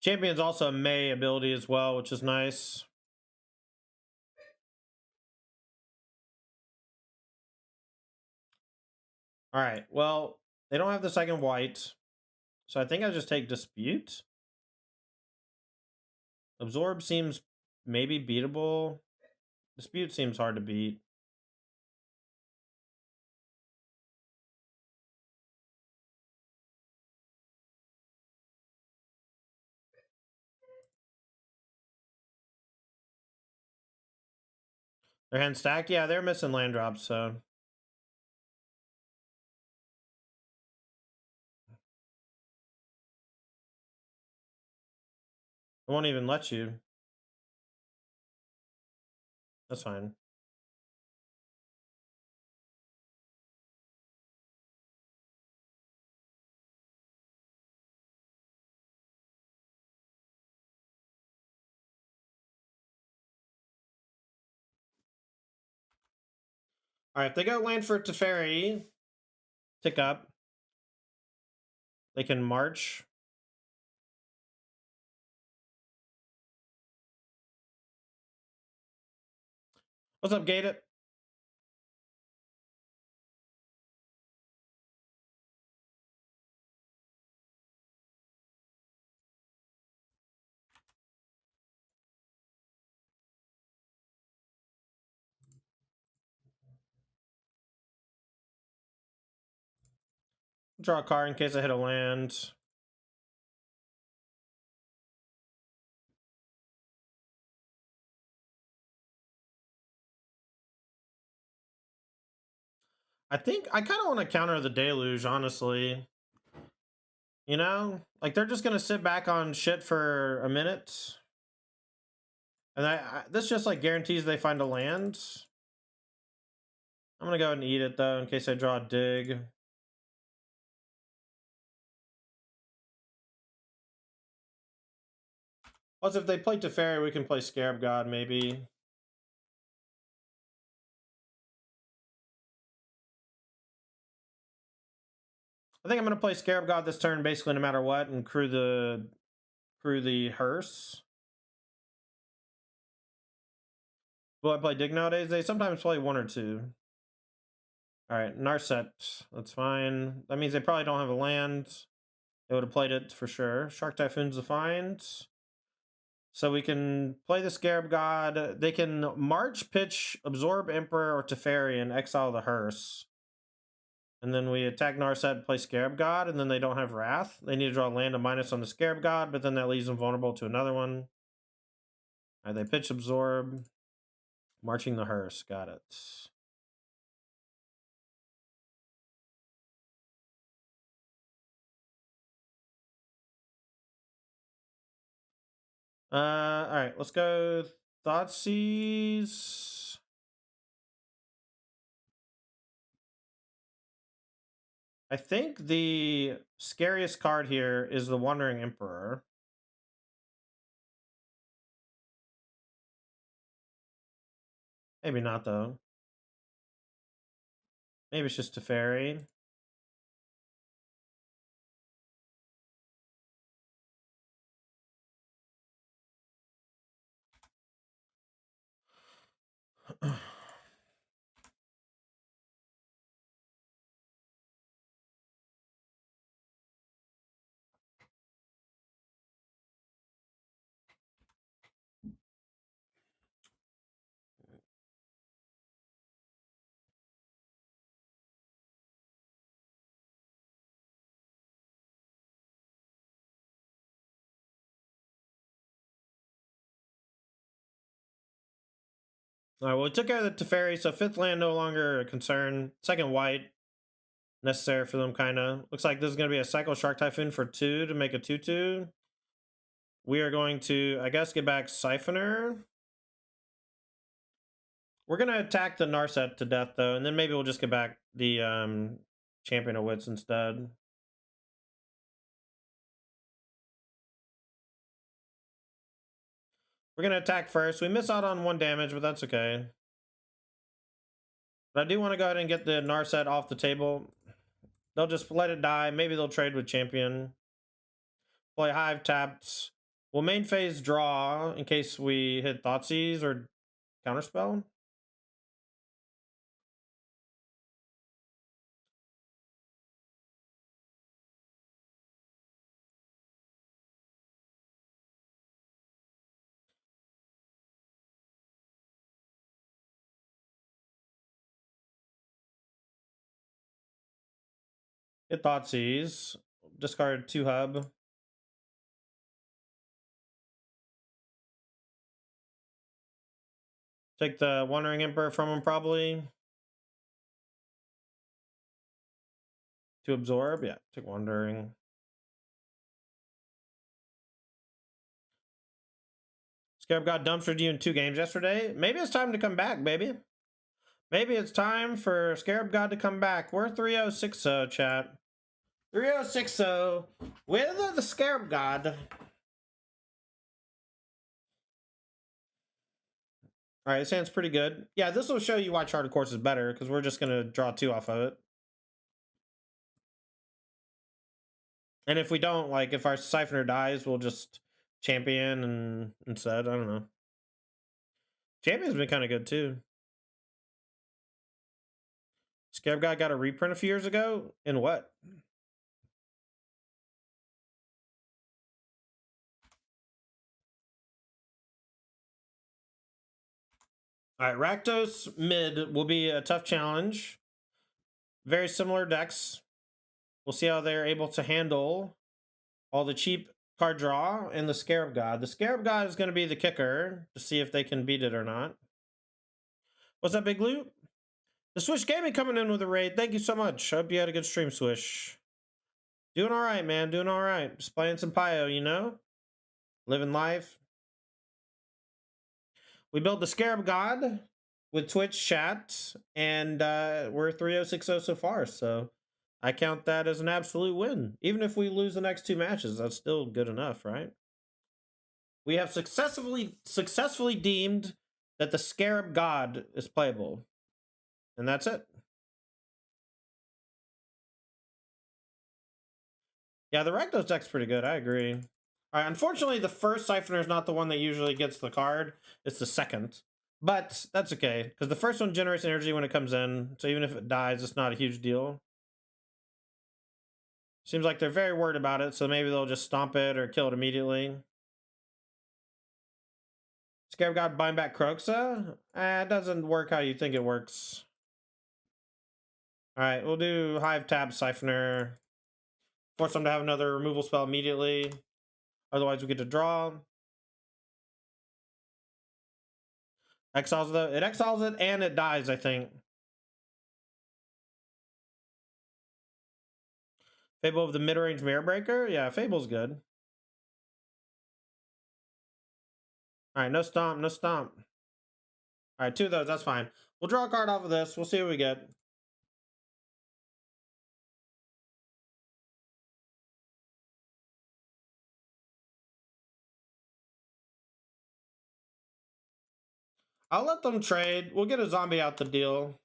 Champion's also a May ability as well, which is nice. All right, well, they don't have the second white, so I think I just take Dispute. Absorb seems maybe beatable. Dispute seems hard to beat. Their hand stacked? Yeah, they're missing land drops, so. It won't even let you. That's fine. Alright, if they go land for Teferi, tick up. They can march. What's up, Ghet? Draw a card in case I hit a land. I think I kind of want to counter the Deluge, honestly. You know? Like, they're just going to sit back on shit for a minute. And this just, like, guarantees they find a land. I'm going to go ahead and eat it, though, in case I draw a dig. Plus, if they play Teferi, we can play Scarab God, maybe. I think I'm going to play Scarab God this turn, basically, no matter what, and crew the hearse. Will I play Dig nowadays? They sometimes play one or two. Alright, Narset. That's fine. That means they probably don't have a land. They would have played it for sure. Shark Typhoon's defined. So we can play the Scarab God. They can march, pitch, absorb Emperor or Teferi and exile the hearse. And then we attack Narset, play Scarab God, and then they don't have Wrath. They need to draw land a minus on the Scarab God, but then that leaves them vulnerable to another one. Alright, they pitch, absorb. Marching the hearse. Got it. Alright, let's go Thoughtseize. I think the scariest card here is the Wandering Emperor. Maybe not, though. Maybe it's just Teferi. Alright, well, we took out the Teferi, so 5th land no longer a concern. 2nd white, necessary for them, kind of. Looks like this is going to be a Cycle Shark Typhoon for 2 to make a 2/2. We are going to, I guess, get back Siphoner. We're going to attack the Narset to death, though, and then maybe we'll just get back the Champion of Wits instead. We're going to attack first. We miss out on 1 damage, but that's okay. But I do want to go ahead and get the Narset off the table. They'll just let it die. Maybe they'll trade with Champion. Play Hive tapped. We'll main phase draw in case we hit Thoughtseize or Counterspell. Hit Thoughtseize. Discard 2 hub. Take the Wandering Emperor from him, probably. To absorb? Yeah, take Wandering. Scarab God dumpstered you in 2 games yesterday. Maybe it's time to come back, baby. Maybe it's time for Scarab God to come back. We're 3060, chat. 3060 with the Scarab God. Alright, this hand's pretty good. Yeah, this will show you why Charted Course is better, because we're just going to draw 2 off of it. And if we don't, like, if our Siphoner dies, we'll just Champion and instead. I don't know. Champion's been kind of good, too. Scarab God got a reprint a few years ago? In what? Alright, Rakdos mid will be a tough challenge. Very similar decks. We'll see how they're able to handle all the cheap card draw and the Scarab God. The Scarab God is going to be the kicker to see if they can beat it or not. What's up, Big Loot? The Swish Gaming coming in with a raid. Thank you so much. Hope you had a good stream, Swish. Doing all right, man. Doing all right. Just playing some Pio, you know? Living life. We built the Scarab God with Twitch chat, and we're 3060 so far, so I count that as an absolute win. Even if we lose the next 2 matches, that's still good enough, right? We have successfully deemed that the Scarab God is playable. And that's it. Yeah, the Rakdos deck's pretty good, I agree. Alright, unfortunately, the first Siphoner is not the one that usually gets the card. It's the second. But that's okay, because the first one generates energy when it comes in, so even if it dies, it's not a huge deal. Seems like they're very worried about it, so maybe they'll just stomp it or kill it immediately. Scarab God buying back Kroxa? It doesn't work how you think it works. Alright, we'll do Hive Tab Siphoner. Force them to have another removal spell immediately. Otherwise, we get to draw. Exiles it. It exiles it and it dies, I think. Fable of the Midrange Mirror Breaker? Yeah, Fable's good. Alright, no stomp, no stomp. Alright, 2 of those, that's fine. We'll draw a card off of this. We'll see what we get. I'll let them trade. We'll get a zombie out the deal.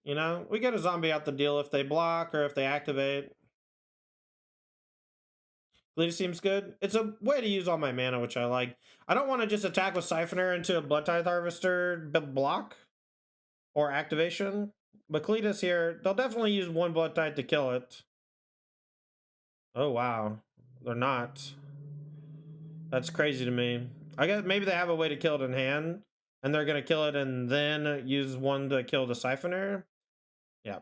You know, we get a zombie out the deal if they block or if they activate. Kalitas seems good. It's a way to use all my mana, which I like. I don't want to just attack with Siphoner into a Blood Tithe Harvester block or activation. But Kalitas here, they'll definitely use 1 Blood Tithe to kill it. Oh, wow. They're not. That's crazy to me. I guess maybe they have a way to kill it in hand, and they're going to kill it and then use 1 to kill the Siphoner. Yeah.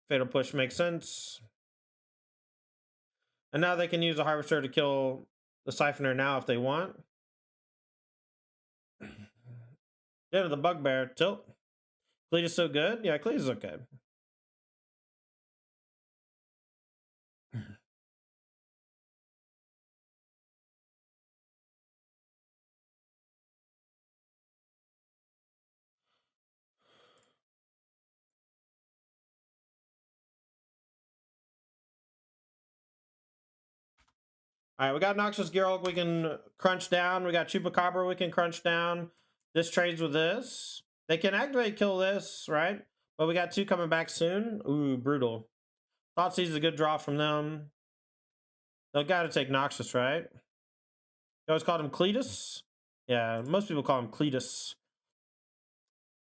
Fatal Push makes sense. And now they can use a Harvester to kill the Siphoner now if they want. Yeah, the Bugbear. Tilt. Kalitas so good? Yeah, Kalitas is okay. Alright, we got Noxious Gearhulk we can crunch down. We got Chupacabra we can crunch down. This trades with this. They can activate kill this, right? But we got 2 coming back soon. Ooh, brutal. Thoughtseize is a good draw from them. They'll gotta take Noxious, right? You always called him Kalitas? Yeah, most people call him Kalitas.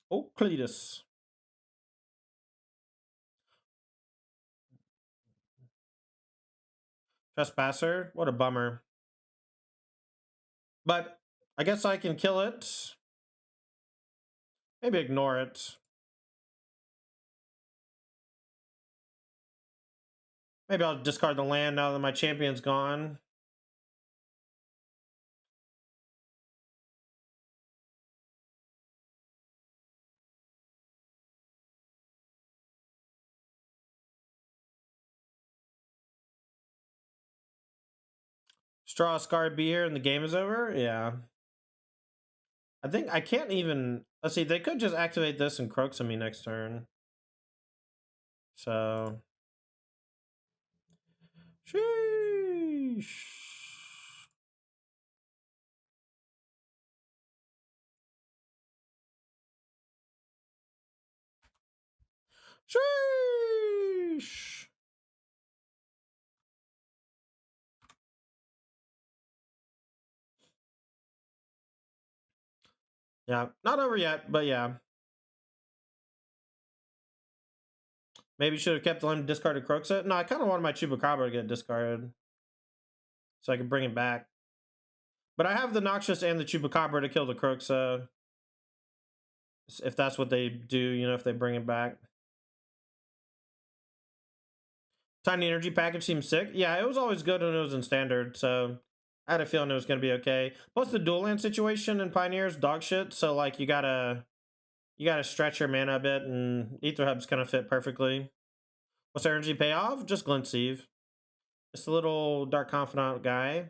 Oh, Kalitas. Trespasser? What a bummer. But I guess I can kill it. Maybe ignore it. Maybe I'll discard the land now that my champion's gone. Just Straw Scarab be here and the game is over? Yeah. I think I can't even... Let's see, they could just activate this and Crux on me next turn. So... Sheesh. Sheesh. Yeah, not over yet, but yeah. Maybe should have kept the discarded Croakset. No, I kind of wanted my Chupacabra to get discarded, so I could bring it back. But I have the Noxious and the Chupacabra to kill the Croakset. If that's what they do, you know, if they bring it back. Tiny Energy Package seems sick. Yeah, it was always good when it was in Standard, so I had a feeling it was going to be okay. Plus the dual land situation in Pioneers, dog shit, so like you gotta stretch your mana a bit, and Aether Hub's kind of fit perfectly. What's our energy payoff? Just Glint-Sleeve. Just a little Dark Confidant guy.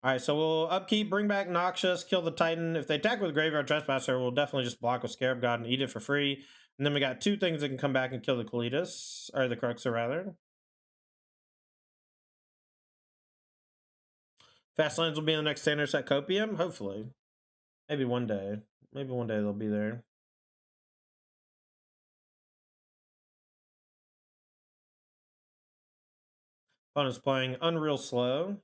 Alright, so we'll upkeep, bring back Noxious, kill the Titan. If they attack with Graveyard Trespasser, we'll definitely just block with Scarab God and eat it for free. And then we got two things that can come back and kill the Kalitas, or the Cruxer rather. Fast lanes will be in the next standard set Copium, hopefully. Maybe one day. Maybe one day they'll be there. Opponent's playing Unreal Slow.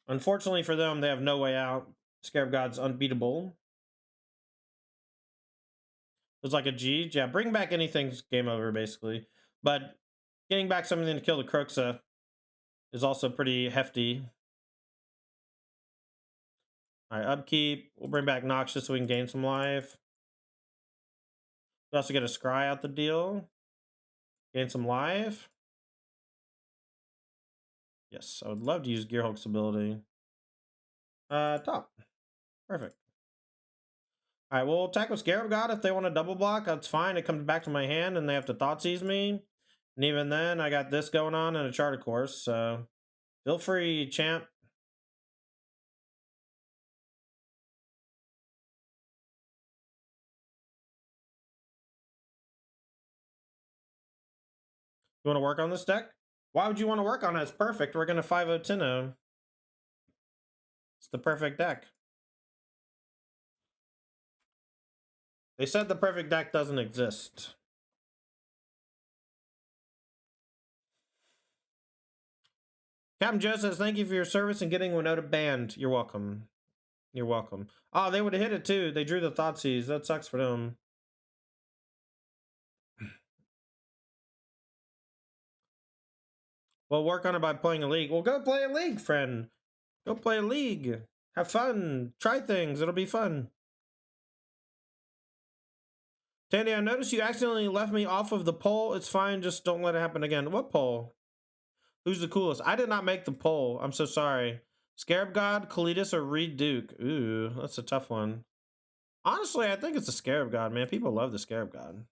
Unfortunately for them, they have no way out. Scarab God's unbeatable. It's like a G. Yeah, bring back anything's game over, basically. But getting back something to kill the Cruxa is also pretty hefty. Alright, upkeep. We'll bring back Noxious so we can gain some life. We also get a Scry out the deal. Gain some life. Yes, I would love to use Gearhulk's ability. Top. Perfect. Alright, we'll attack with Scarab God. If they want to double block, that's fine. It comes back to my hand and they have to Thoughtseize me. And even then, I got this going on and a Charter Course, so feel free, champ. You want to work on this deck? Why would you want to work on it? It's perfect. We're going to 5-0 10-0. It's the perfect deck. They said the perfect deck doesn't exist. Captain Joe says, thank you for your service and getting Winota banned. You're welcome. You're welcome. Oh, they would have hit it too. They drew the Thoughtseize. That sucks for them. Well, work on it by playing a league. Well, go play a league, friend. Go play a league. Have fun. Try things. It'll be fun. Tandy, I noticed you accidentally left me off of the poll. It's fine. Just don't let it happen again. What poll? Who's the coolest? I did not make the poll. I'm so sorry. Scarab God, Kalitas, or Reed Duke? Ooh, that's a tough one. Honestly, I think it's the Scarab God, man. People love the Scarab God.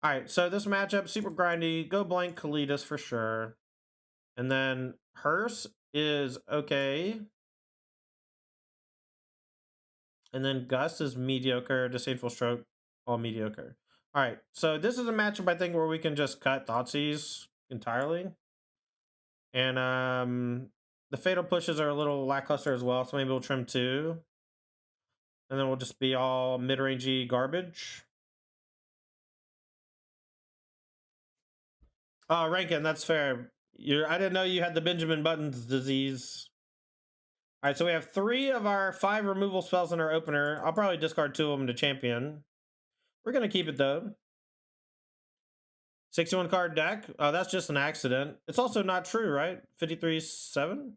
All right, so this matchup, super grindy. Go blank Kalitas for sure. And then Hearse is okay. And then Gust is mediocre. Disdainful Stroke, all mediocre. All right, so this is a matchup, I think, where we can just cut Thoughtseize entirely. And the Fatal Pushes are a little lackluster as well, so maybe we'll trim 2. And then we'll just be all mid-rangey garbage. Oh, Rankin, that's fair. I didn't know you had the Benjamin Buttons disease. All right, so we have 3 of our 5 removal spells in our opener. I'll probably discard 2 of them to champion. We're going to keep it, though. 61 card deck. Oh, that's just an accident. It's also not true, right? 53-7?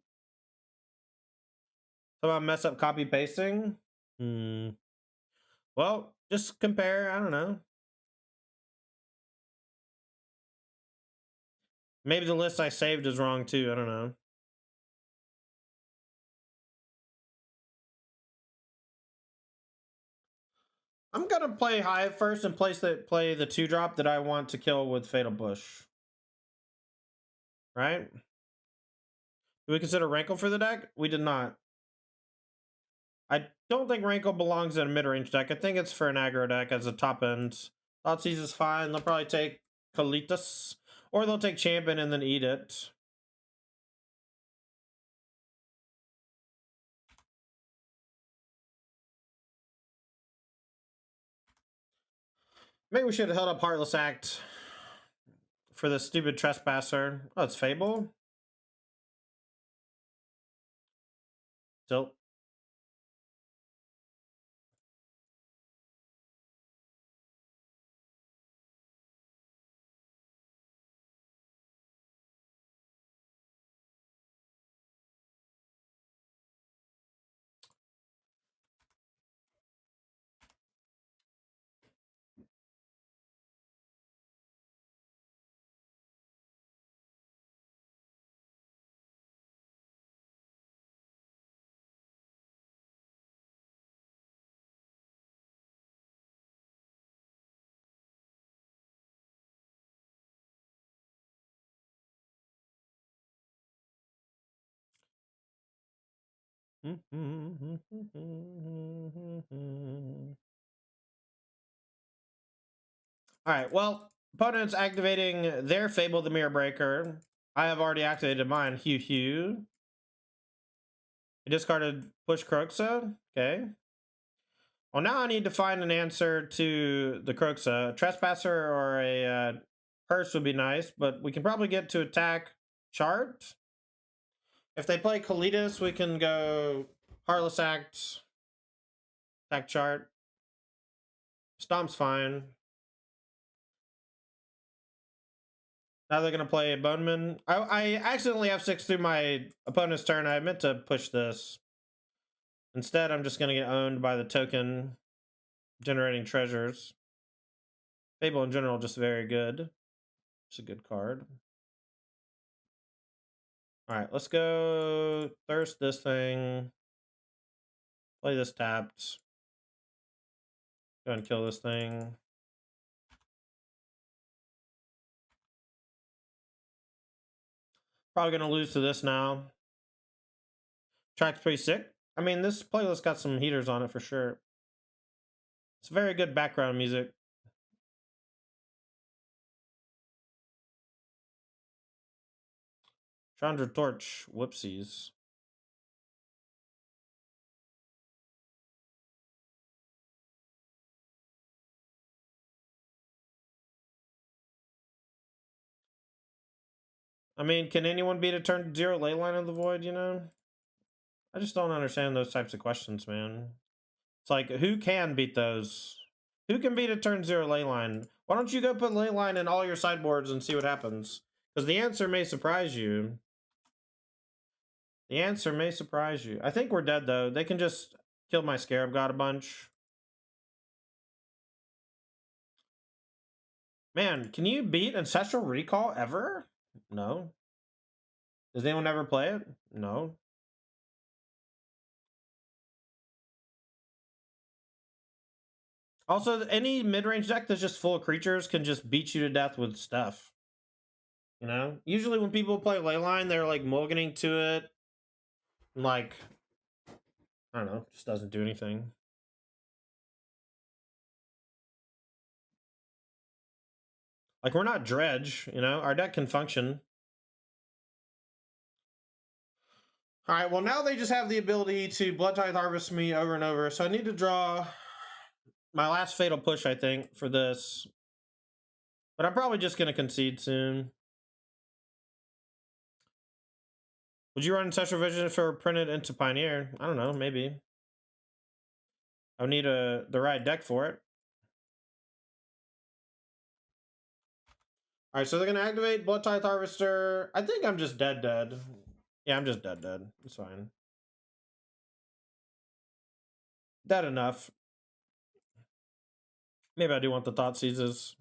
Somehow mess up copy pasting? Well, just compare. I don't know. Maybe the list I saved is wrong, too. I don't know. I'm gonna play Hive first and play the 2-drop that I want to kill with Fatal Push. Right? Do we consider Rankle for the deck? We did not. I don't think Rankle belongs in a mid-range deck. I think it's for an aggro deck as a top end. Thoughtseize is fine. They'll probably take Kalitas, or they'll take Champion and then eat it. Maybe we should have held up Heartless Act for the stupid Trespasser. Oh, it's Fable? Still. Alright, well, opponent's activating their Fable the Mirror Breaker. I have already activated mine. He discarded Push Kroxa. Okay. Well, now I need to find an answer to the Kroxa. A Trespasser or a Curse would be nice, but we can probably get to attack chart. If they play Kalitas, we can go Heartless Act, attack chart. Stomp's fine. Now they're going to play a Boneman. I accidentally F6 through my opponent's turn. I meant to push this. Instead, I'm just going to get owned by the token generating treasures. Fable in general, just very good. It's a good card. Alright, let's go Thirst this thing. Play this tapped. Go and kill this thing. Probably going to lose to this now. Track's pretty sick. I mean, this playlist got some heaters on it for sure. It's very good background music. Chandra Torch. Whoopsies. I mean, can anyone beat a turn 0 Leyline of the Void, you know? I just don't understand those types of questions, man. It's like, who can beat those? Who can beat a turn 0 Leyline? Why don't you go put Leyline in all your sideboards and see what happens? Because the answer may surprise you. The answer may surprise you. I think we're dead, though. They can just kill my Scarab God a bunch. Man, can you beat Ancestral Recall ever? No. Does anyone ever play it? No. Also, any mid-range deck that's just full of creatures can just beat you to death with stuff. You know? Usually when people play Leyline, they're like mulliganing to it. Like, I don't know, just doesn't do anything. Like, we're not Dredge, you know? Our deck can function. Alright, well now they just have the ability to Blood Tithe Harvest me over and over, so I need to draw my last Fatal Push, I think, for this. But I'm probably just going to concede soon. Would you run Ancestral Vision for printed into Pioneer? I don't know, maybe. I would need the right deck for it. Alright, so they're going to activate Blood Tithe Harvester. I think I'm just dead. Yeah, I'm just dead. It's fine. Dead enough. Maybe I do want the Thoughtseizes.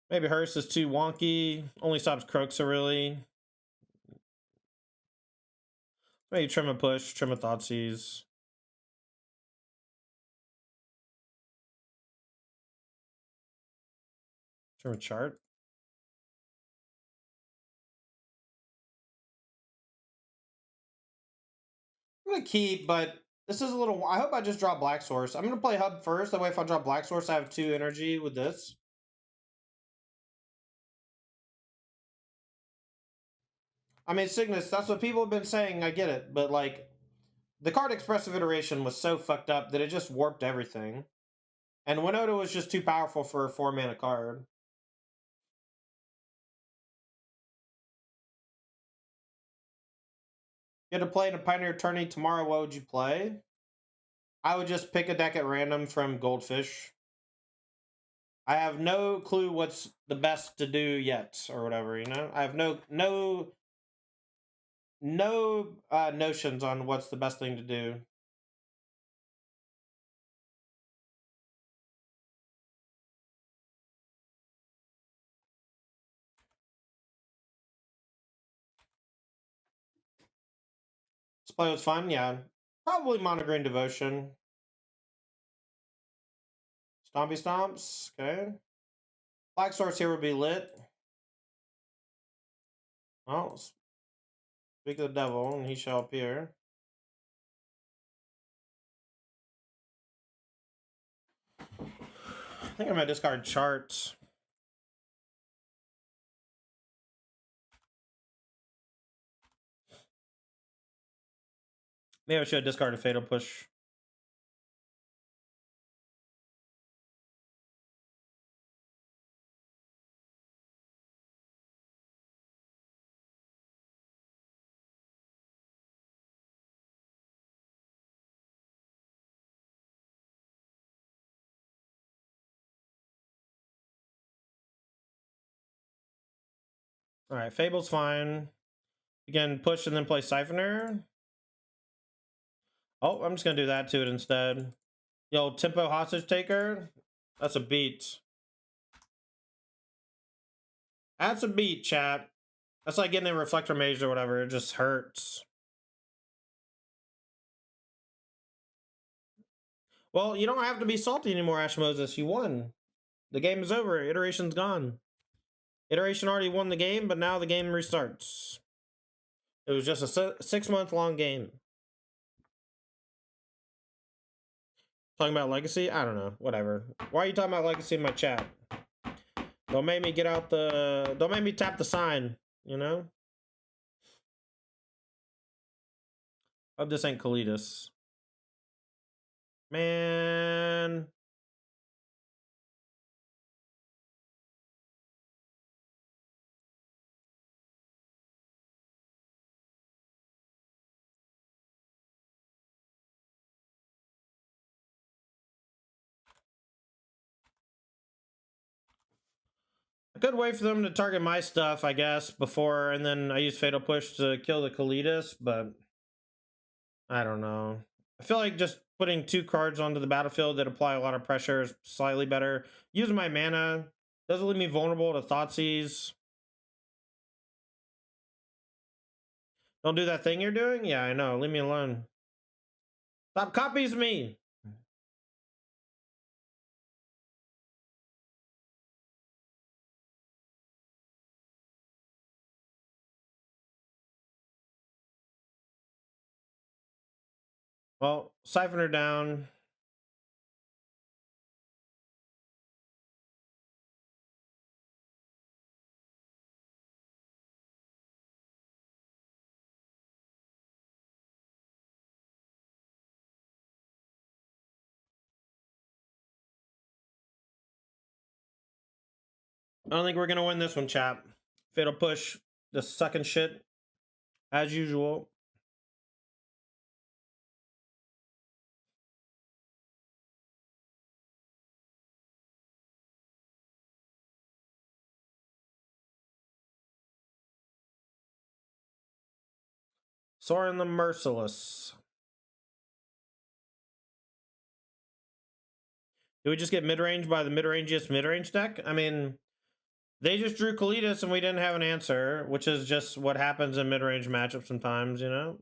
Maybe Hearst is too wonky. Only stops Kroxa, really. Maybe trim a push, trim a Thoughtseize. From a chart. I'm gonna keep, but this is a little. I hope I just draw Black Source. I'm gonna play Hub first. That way, if I draw Black Source, I have 2 energy with this. I mean, Cygnus. That's what people have been saying. I get it, but like, the card Expressive Iteration was so fucked up that it just warped everything. And Winota was just too powerful for a 4-mana card. You had to play in a Pioneer Tourney tomorrow, what would you play? I would just pick a deck at random from Goldfish. I have no clue what's the best to do yet, or whatever, you know? I have no notions on what's the best thing to do. This play was fun, yeah. Probably Monogreen Devotion. Stompy Stomps, okay. Black Source here would be lit. Oh, speak of the devil, and he shall appear. I think I might discard Charts. Maybe I should discard a Fatal Push. Alright, Fable's fine. Again, push and then play Siphoner. Oh, I'm just gonna do that to it instead. Yo, Tempo Hostage Taker. That's a beat. That's a beat, chat. That's like getting a Reflector Mage or whatever. It just hurts. Well, you don't have to be salty anymore, Ash Moses. You won. The game is over. Iteration's gone. Iteration already won the game, but now the game restarts. It was just a 6-month-long game. Talking about Legacy? I don't know. Whatever. Why are you talking about Legacy in my chat? Don't make me get out the... Don't make me tap the sign, you know? Oh, this ain't Kalitas. Man... A good way for them to target my stuff, I guess, before, and then I use Fatal Push to kill the Kalitas, but I don't know. I feel like just putting 2 cards onto the battlefield that apply a lot of pressure is slightly better. Using my mana doesn't leave me vulnerable to Thoughtseize. Don't do that thing you're doing? Yeah, I know. Leave me alone. Stop copies me! Well, Siphoner down. I don't think we're gonna win this one, chap. Fatal Push, just sucking shit, as usual. Soaring the Merciless. Do we just get mid-range by the mid-rangiest mid-range deck? I mean, they just drew Kalitas and we didn't have an answer, which is just what happens in mid-range matchups sometimes, you know?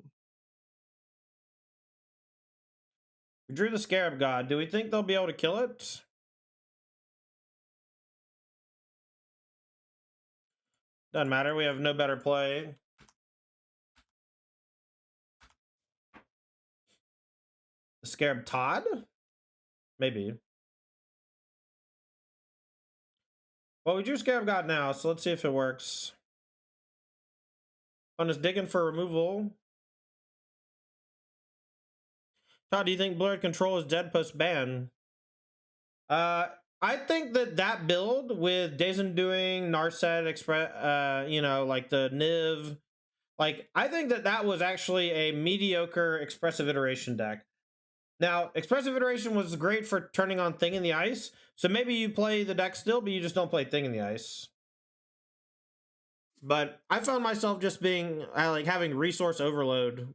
We drew the Scarab God. Do we think they'll be able to kill it? Doesn't matter. We have no better play. Scarab Todd? Maybe. Well, we drew Scarab God now, so let's see if it works. I'm just digging for removal. Todd, do you think Blurred Control is dead post-ban? I think that build with Days Undoing, Narset, Express, you know, like the Niv, like, I think that was actually a mediocre Expressive Iteration deck. Now, Expressive Iteration was great for turning on Thing in the Ice, so maybe you play the deck still, but you just don't play Thing in the Ice. But I found myself just being, like, having resource overload.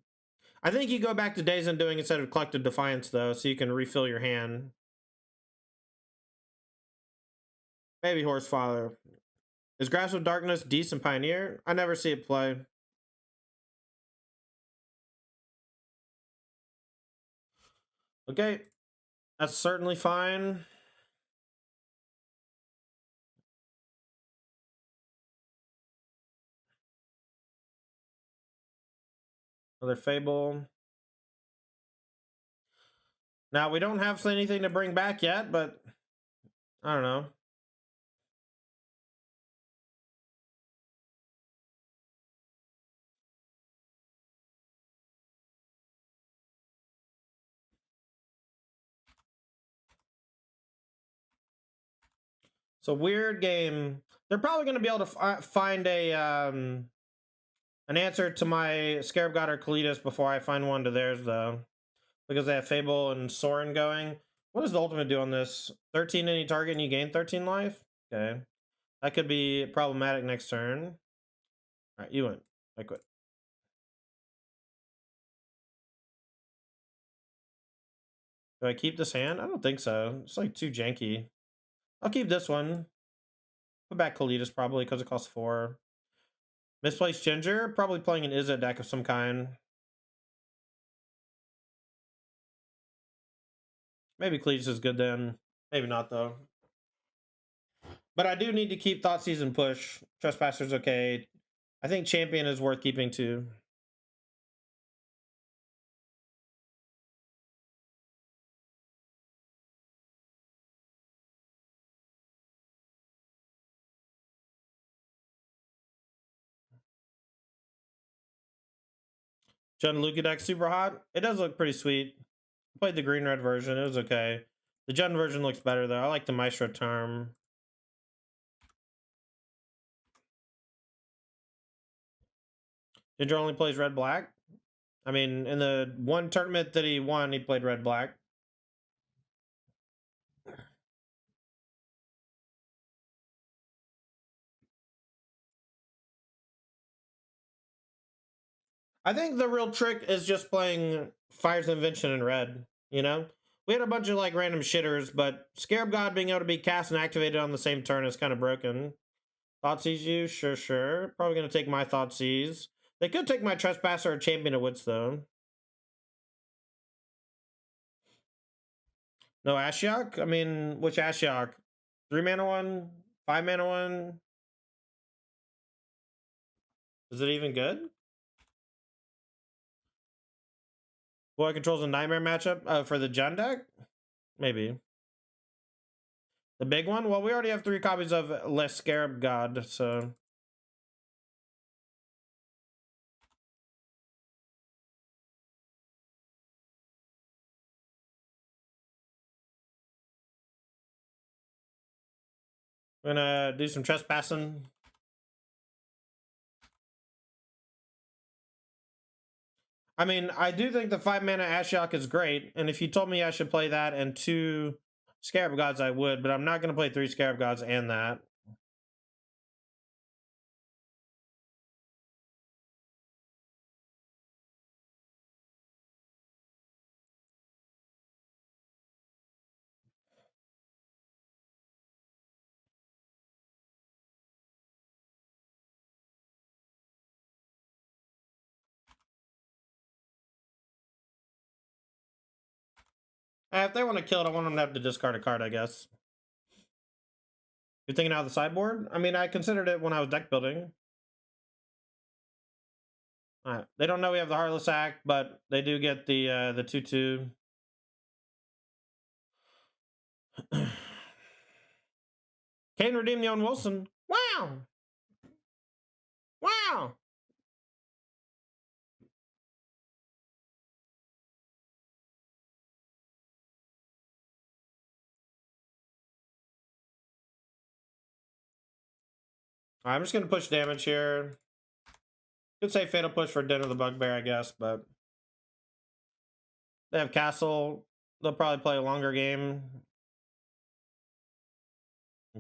I think you go back to Days Undoing instead of Collective Defiance, though, so you can refill your hand. Maybe Horsefather. Is Grasp of Darkness decent Pioneer? I never see it play. Okay, that's certainly fine. Another Fable. Now, we don't have anything to bring back yet, but I don't know. It's a weird game. They're probably going to be able to find a an answer to my Scarab God or Kalitas before I find one to theirs, though. Because they have Fable and Soaring going. What does the ultimate do on this? 13 any target and you gain 13 life? Okay. That could be problematic next turn. Alright, you win. I quit. Do I keep this hand? I don't think so. It's like too janky. I'll keep this one. Put back Kalitas probably because it costs 4. Misplaced Ginger? Probably playing an Izzet deck of some kind. Maybe Kalitas is good then. Maybe not though. But I do need to keep Thoughtseize and push. Trespasser's okay. I think Champion is worth keeping too. Jund Luka deck super hot. It does look pretty sweet. I played the green-red version. It was okay. The Jund version looks better though. I like the Maestro term. Ginger only plays red-black. I mean, in the one tournament that he won, he played red-black. I think the real trick is just playing Fire's Invention in red, you know? We had a bunch of like random shitters, but Scarab God being able to be cast and activated on the same turn is kind of broken. Thoughtseize you? Sure. Probably going to take my Thoughtseize. They could take my Trespasser or Champion of Wits, though. No Ashiok? I mean, which Ashiok? 3 mana one? 5 mana one? Is it even good? Boy controls a Nightmare matchup for the Jund deck? Maybe. The big one? Well, we already have 3 copies of Less Scarab God, so... I'm gonna do some trespassing. I mean, I do think the 5 mana Ashiok is great, and if you told me I should play that and 2 Scarab Gods, I would, but I'm not going to play 3 Scarab Gods and that. If they want to kill it, I want them to have to discard a card, I guess. You're thinking out of the sideboard? I mean, I considered it when I was deck building. Alright. They don't know we have the Heartless Act, but they do get the 2/2. Can't redeem the Owen Wilson. Wow! Wow! I'm just gonna push damage here. Could say Fatal Push for Den of the Bugbear, I guess, but they have Castle. They'll probably play a longer game.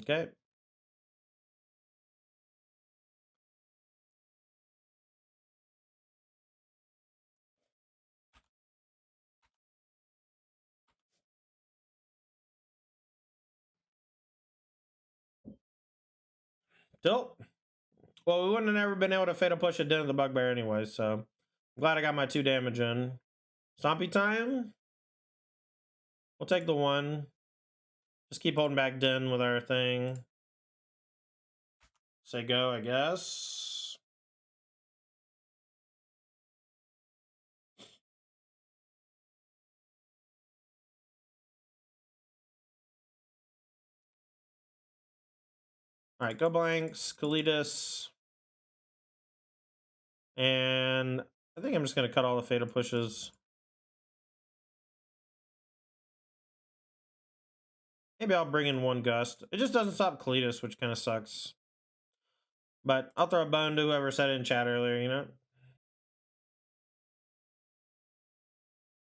Okay. Tilt. Well, we wouldn't have never been able to Fatal Push a Den of the Bugbear anyway, so I'm glad I got my 2 damage in. Stompy time. We'll take the 1. Just keep holding back Den with our thing. Say go, I guess. Alright, go blanks, Kalitas. And I think I'm just going to cut all the Fatal Pushes. Maybe I'll bring in 1 Gust. It just doesn't stop Kalitas, which kind of sucks. But I'll throw a bone to whoever said it in chat earlier, you know?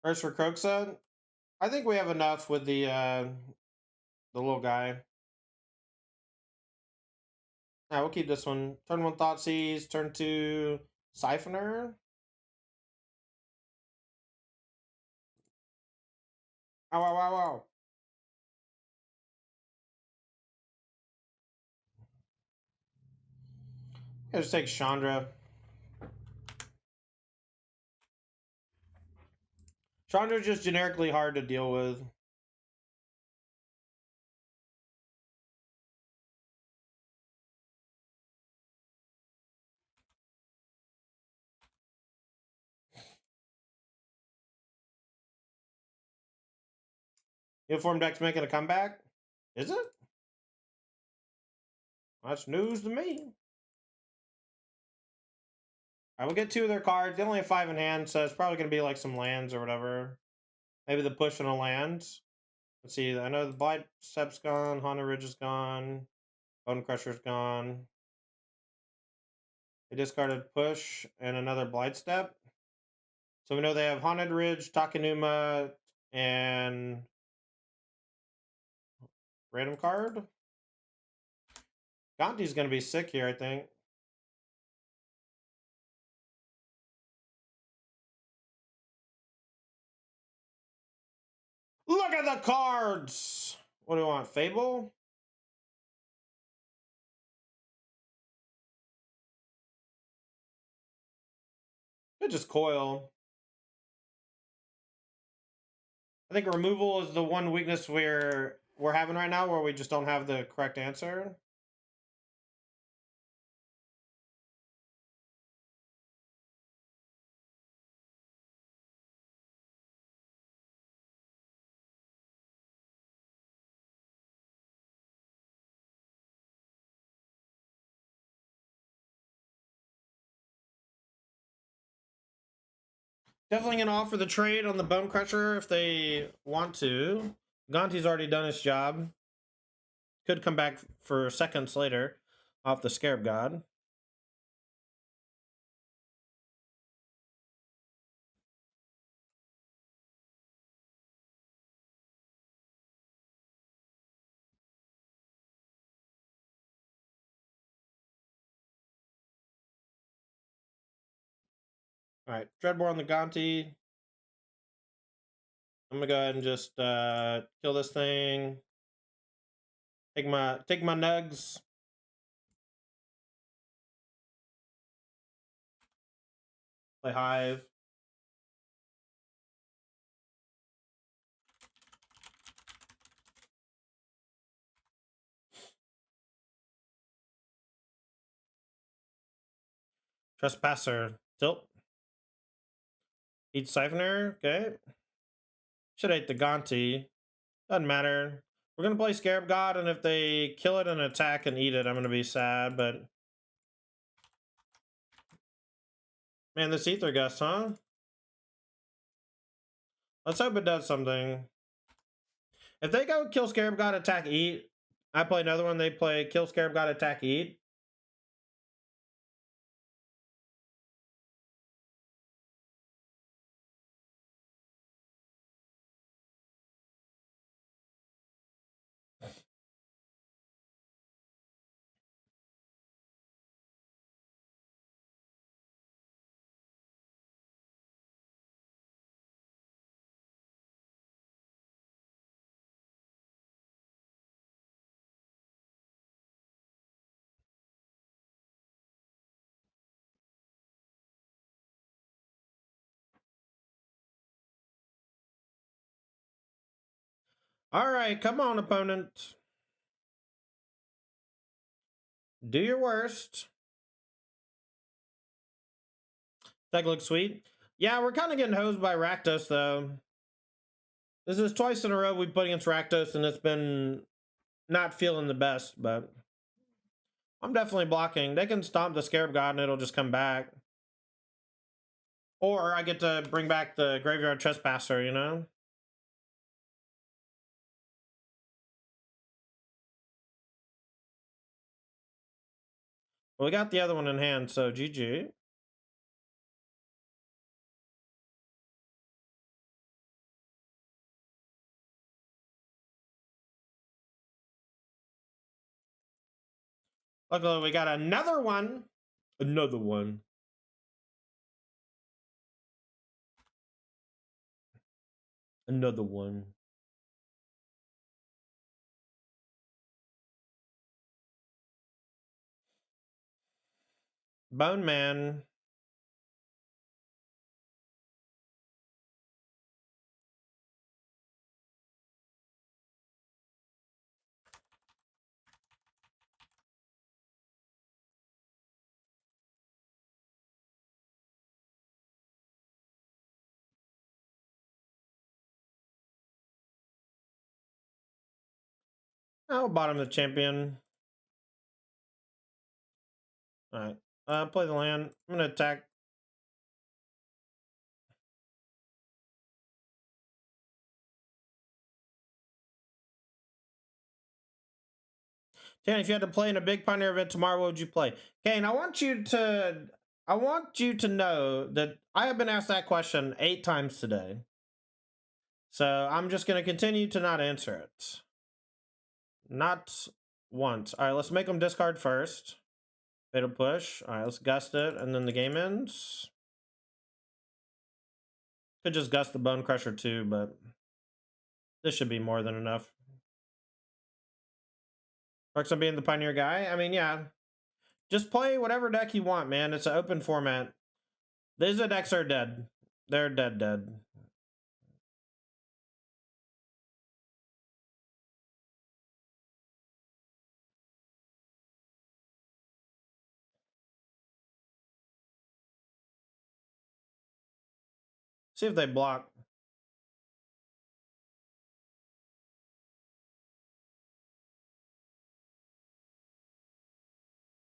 First for Croaksa. I think we have enough with the little guy. Alright, we'll keep this one. Turn 1 Thoughtseize, turn 2 Siphoner. Ow, ow, ow, ow. I'll just take Chandra. Chandra's just generically hard to deal with. Uniform deck's making a comeback? Is it? That's news to me. I will get 2 of their cards. They only have 5 in hand, so it's probably going to be like some lands or whatever. Maybe the push on a land. Let's see. I know the Blight Step's gone. Haunted Ridge is gone. Bone Crusher's gone. They discarded push and another Blight Step. So we know they have Haunted Ridge, Takenuma, and random card. Gonti's going to be sick here, I think. Look at the cards! What do we want? Fable? Could just coil. I think removal is the one weakness we're having right now, where we just don't have the correct answer. Definitely gonna offer the trade on the Bone Crusher if they want to. Gonti's already done his job. Could come back for seconds later off the Scarab God. Alright, Dreadbore on the Gonti. I'm gonna go ahead and just kill this thing. Take my nugs. Play Hive. Trespasser. Tilt. Eat Siphoner, okay. Should ate the Gonti. Doesn't matter. We're gonna play Scarab God, and if they kill it and attack and eat it, I'm gonna be sad, but... Man, this Aether Gust, huh? Let's hope it does something. If they go kill Scarab God, attack, eat, I play another one, they play kill Scarab God, attack, eat. Alright, come on, opponent. Do your worst. That looks sweet. Yeah, we're kind of getting hosed by Rakdos, though. This is twice in a row we put against Rakdos, and it's been not feeling the best, but... I'm definitely blocking. They can stomp the Scarab God, and it'll just come back. Or I get to bring back the Graveyard Trespasser, you know? Well, we got the other one in hand, so GG. Luckily, we got another one. Another one. Another one. Bone Man. Oh, bottom of the champion. Alright. Play the land. I'm gonna attack. Kane, if you had to play in a big Pioneer event tomorrow, what would you play? Kane, I want you to know that I have been asked that question 8 times today. So I'm just gonna continue to not answer it. Not once. Alright, let's make them discard first. Fatal push. Alright, let's gust it, and then the game ends. Could just gust the Bone Crusher too, but this should be more than enough. Works on being the Pioneer guy? I mean, yeah. Just play whatever deck you want, man. It's an open format. These decks are dead. They're dead. See if they block.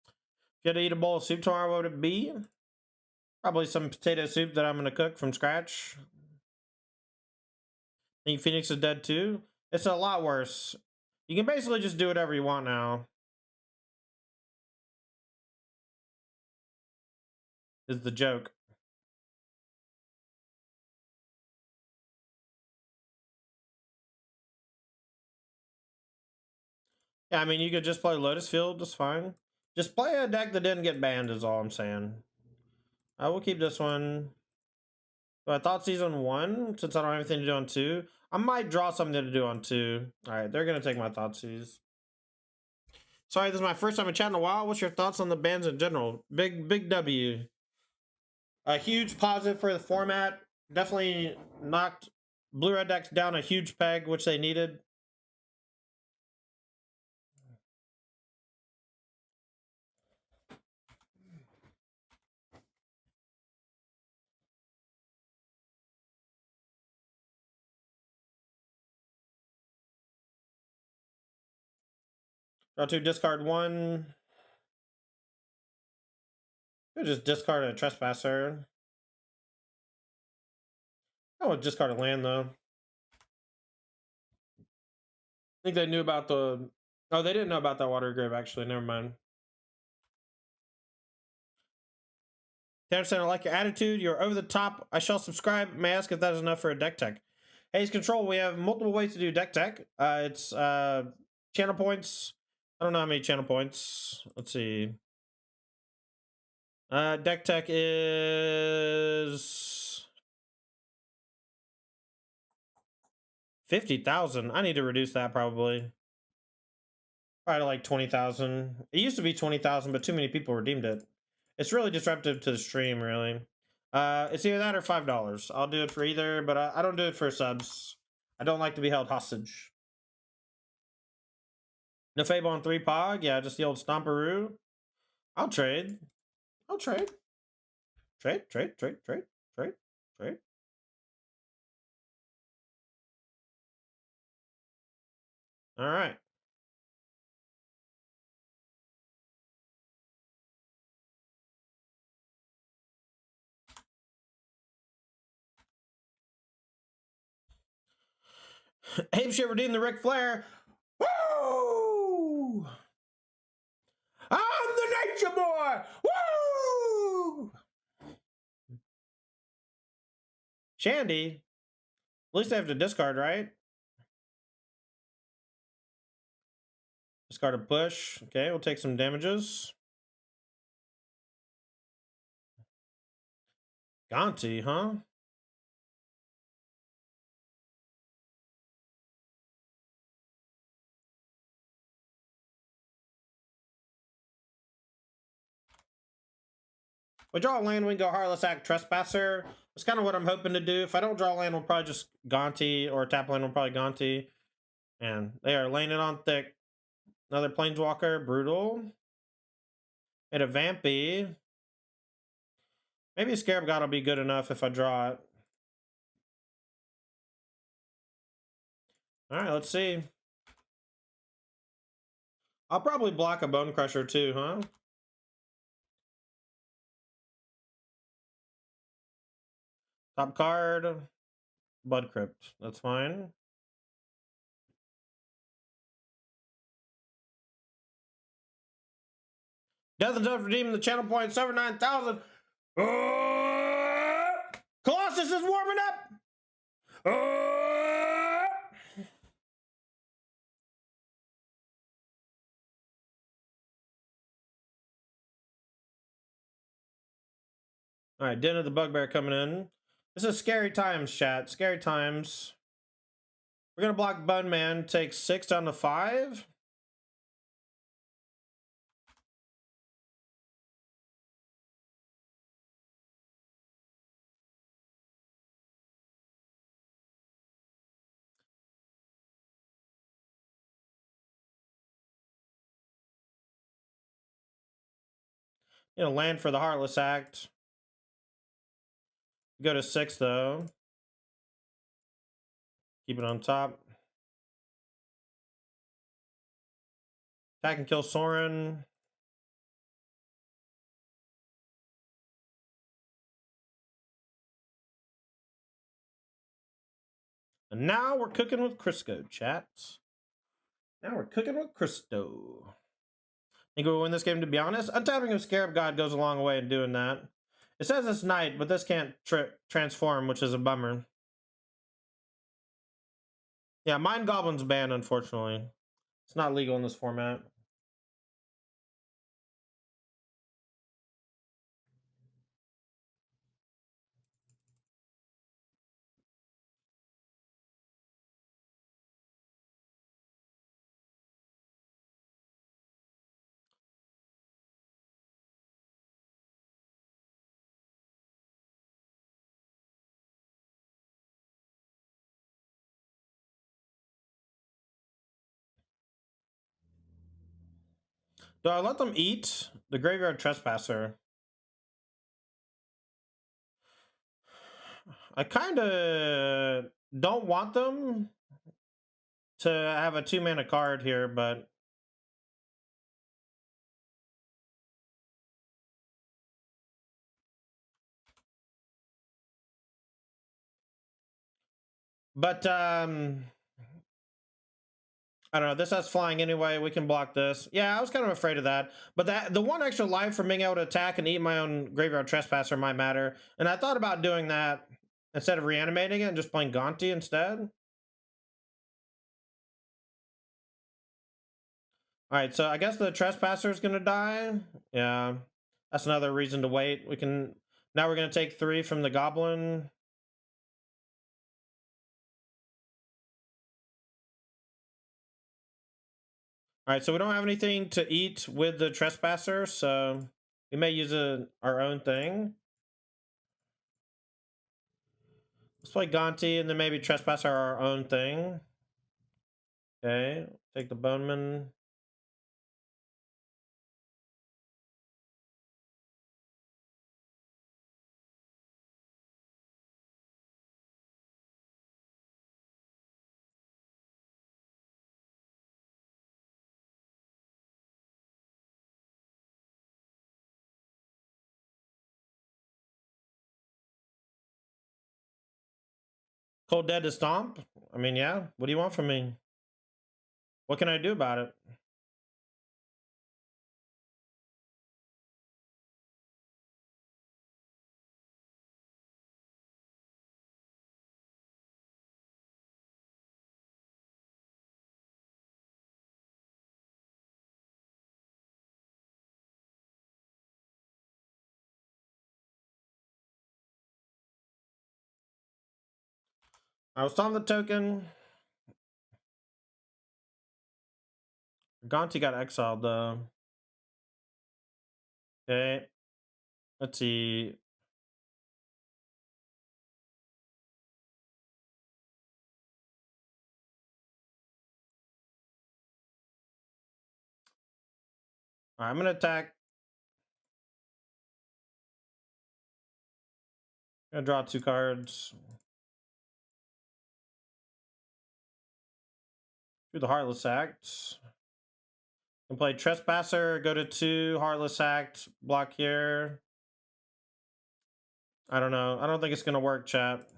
If you had to eat a bowl of soup tomorrow, what would it be? Probably some potato soup that I'm going to cook from scratch. Think Phoenix is dead too? It's a lot worse. You can basically just do whatever you want now. Is the joke. Yeah, I mean, you could just play Lotus Field, just fine. Just play a deck that didn't get banned is all I'm saying. I will keep this one. But I thought season 1, since I don't have anything to do on 2. I might draw something to do on 2. Alright, they're going to take my Thoughtseize. Sorry, this is my first time in chat in a while. What's your thoughts on the bans in general? Big W. A huge positive for the format. Definitely knocked blue-red decks down a huge peg, which they needed. Draw 2, discard 1. We'll just discard a Trespasser. I would discard a land, though. I think they knew about the... Oh, they didn't know about that Watery Grave, actually. Never mind. Center, I like your attitude. You're over the top. I shall subscribe. May I ask if that is enough for a deck tech? Haze Control, we have multiple ways to do deck tech. It's channel points. I don't know how many channel points. Let's see. Deck tech is 50,000. I need to reduce that probably. Probably like 20,000. It used to be 20,000, but too many people redeemed it. It's really disruptive to the stream, really. It's either that or $5. I'll do it for either, but I don't do it for subs. I don't like to be held hostage. Nefable on 3 Pog. Yeah, just the old Stomperoo. I'll trade. I'll trade. Trade. All right. Abe should redeem the Ric Flair. Woo! I'm the Nature Boy! Woo! Shandy? At least I have to discard, right? Discard a push. Okay, we'll take some damages. Gonti, huh? We draw a land, we can go Heartless Act, Trespasser. That's kind of what I'm hoping to do. If I don't draw a land, we'll probably just Gonti, or tap land, we'll probably Gonti. And they are laying it on thick. Another Planeswalker, brutal. And a Vampy. Maybe a Scarab God will be good enough if I draw it. Alright, let's see. I'll probably block a Bone Crusher too, huh? Top card. Blood Crypt. That's fine. Death and Death redeeming the channel point 79,000. Colossus is warming up. All right, Den of the Bugbear coming in. This is scary times, chat. Scary times. We're gonna block Bun Man. Take 6 down to 5. You know, land for the Heartless Act. Go to 6 though. Keep it on top. Attack and kill Soaring. And now we're cooking with Crisco, chat. Now we're cooking with Cristo. Think we'll win this game, to be honest? Untapping of Scarab God goes a long way in doing that. It says it's night, but this can't transform, which is a bummer. Yeah, Mind Goblin's banned, unfortunately. It's not legal in this format. Do I let them eat the Graveyard Trespasser? I kind of don't want them to have a 2-mana card here, but But I don't know. This has flying anyway. We can block this. Yeah, I was kind of afraid of that. But the one extra life from being able to attack and eat my own Graveyard Trespasser might matter. And I thought about doing that instead of reanimating it and just playing Gonti instead. All right, so I guess the Trespasser is gonna die. Yeah, that's another reason to wait. We can now we're gonna take 3 from the Goblin. All right, so we don't have anything to eat with the Trespasser, so we may use our own thing. Let's play Gonti and then maybe Trespasser our own thing. Okay, take the Boneman. Cold Dead to Stomp? I mean, yeah. What do you want from me? What can I do about it? I was on the token. Gonti got exiled though. Okay. Let's see. All right, I'm gonna attack. I'm gonna draw 2 cards. Do the Heartless Act. Can play Trespasser, go to 2, Heartless Act, block here. I don't know. I don't think it's gonna work, chat.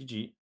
GG.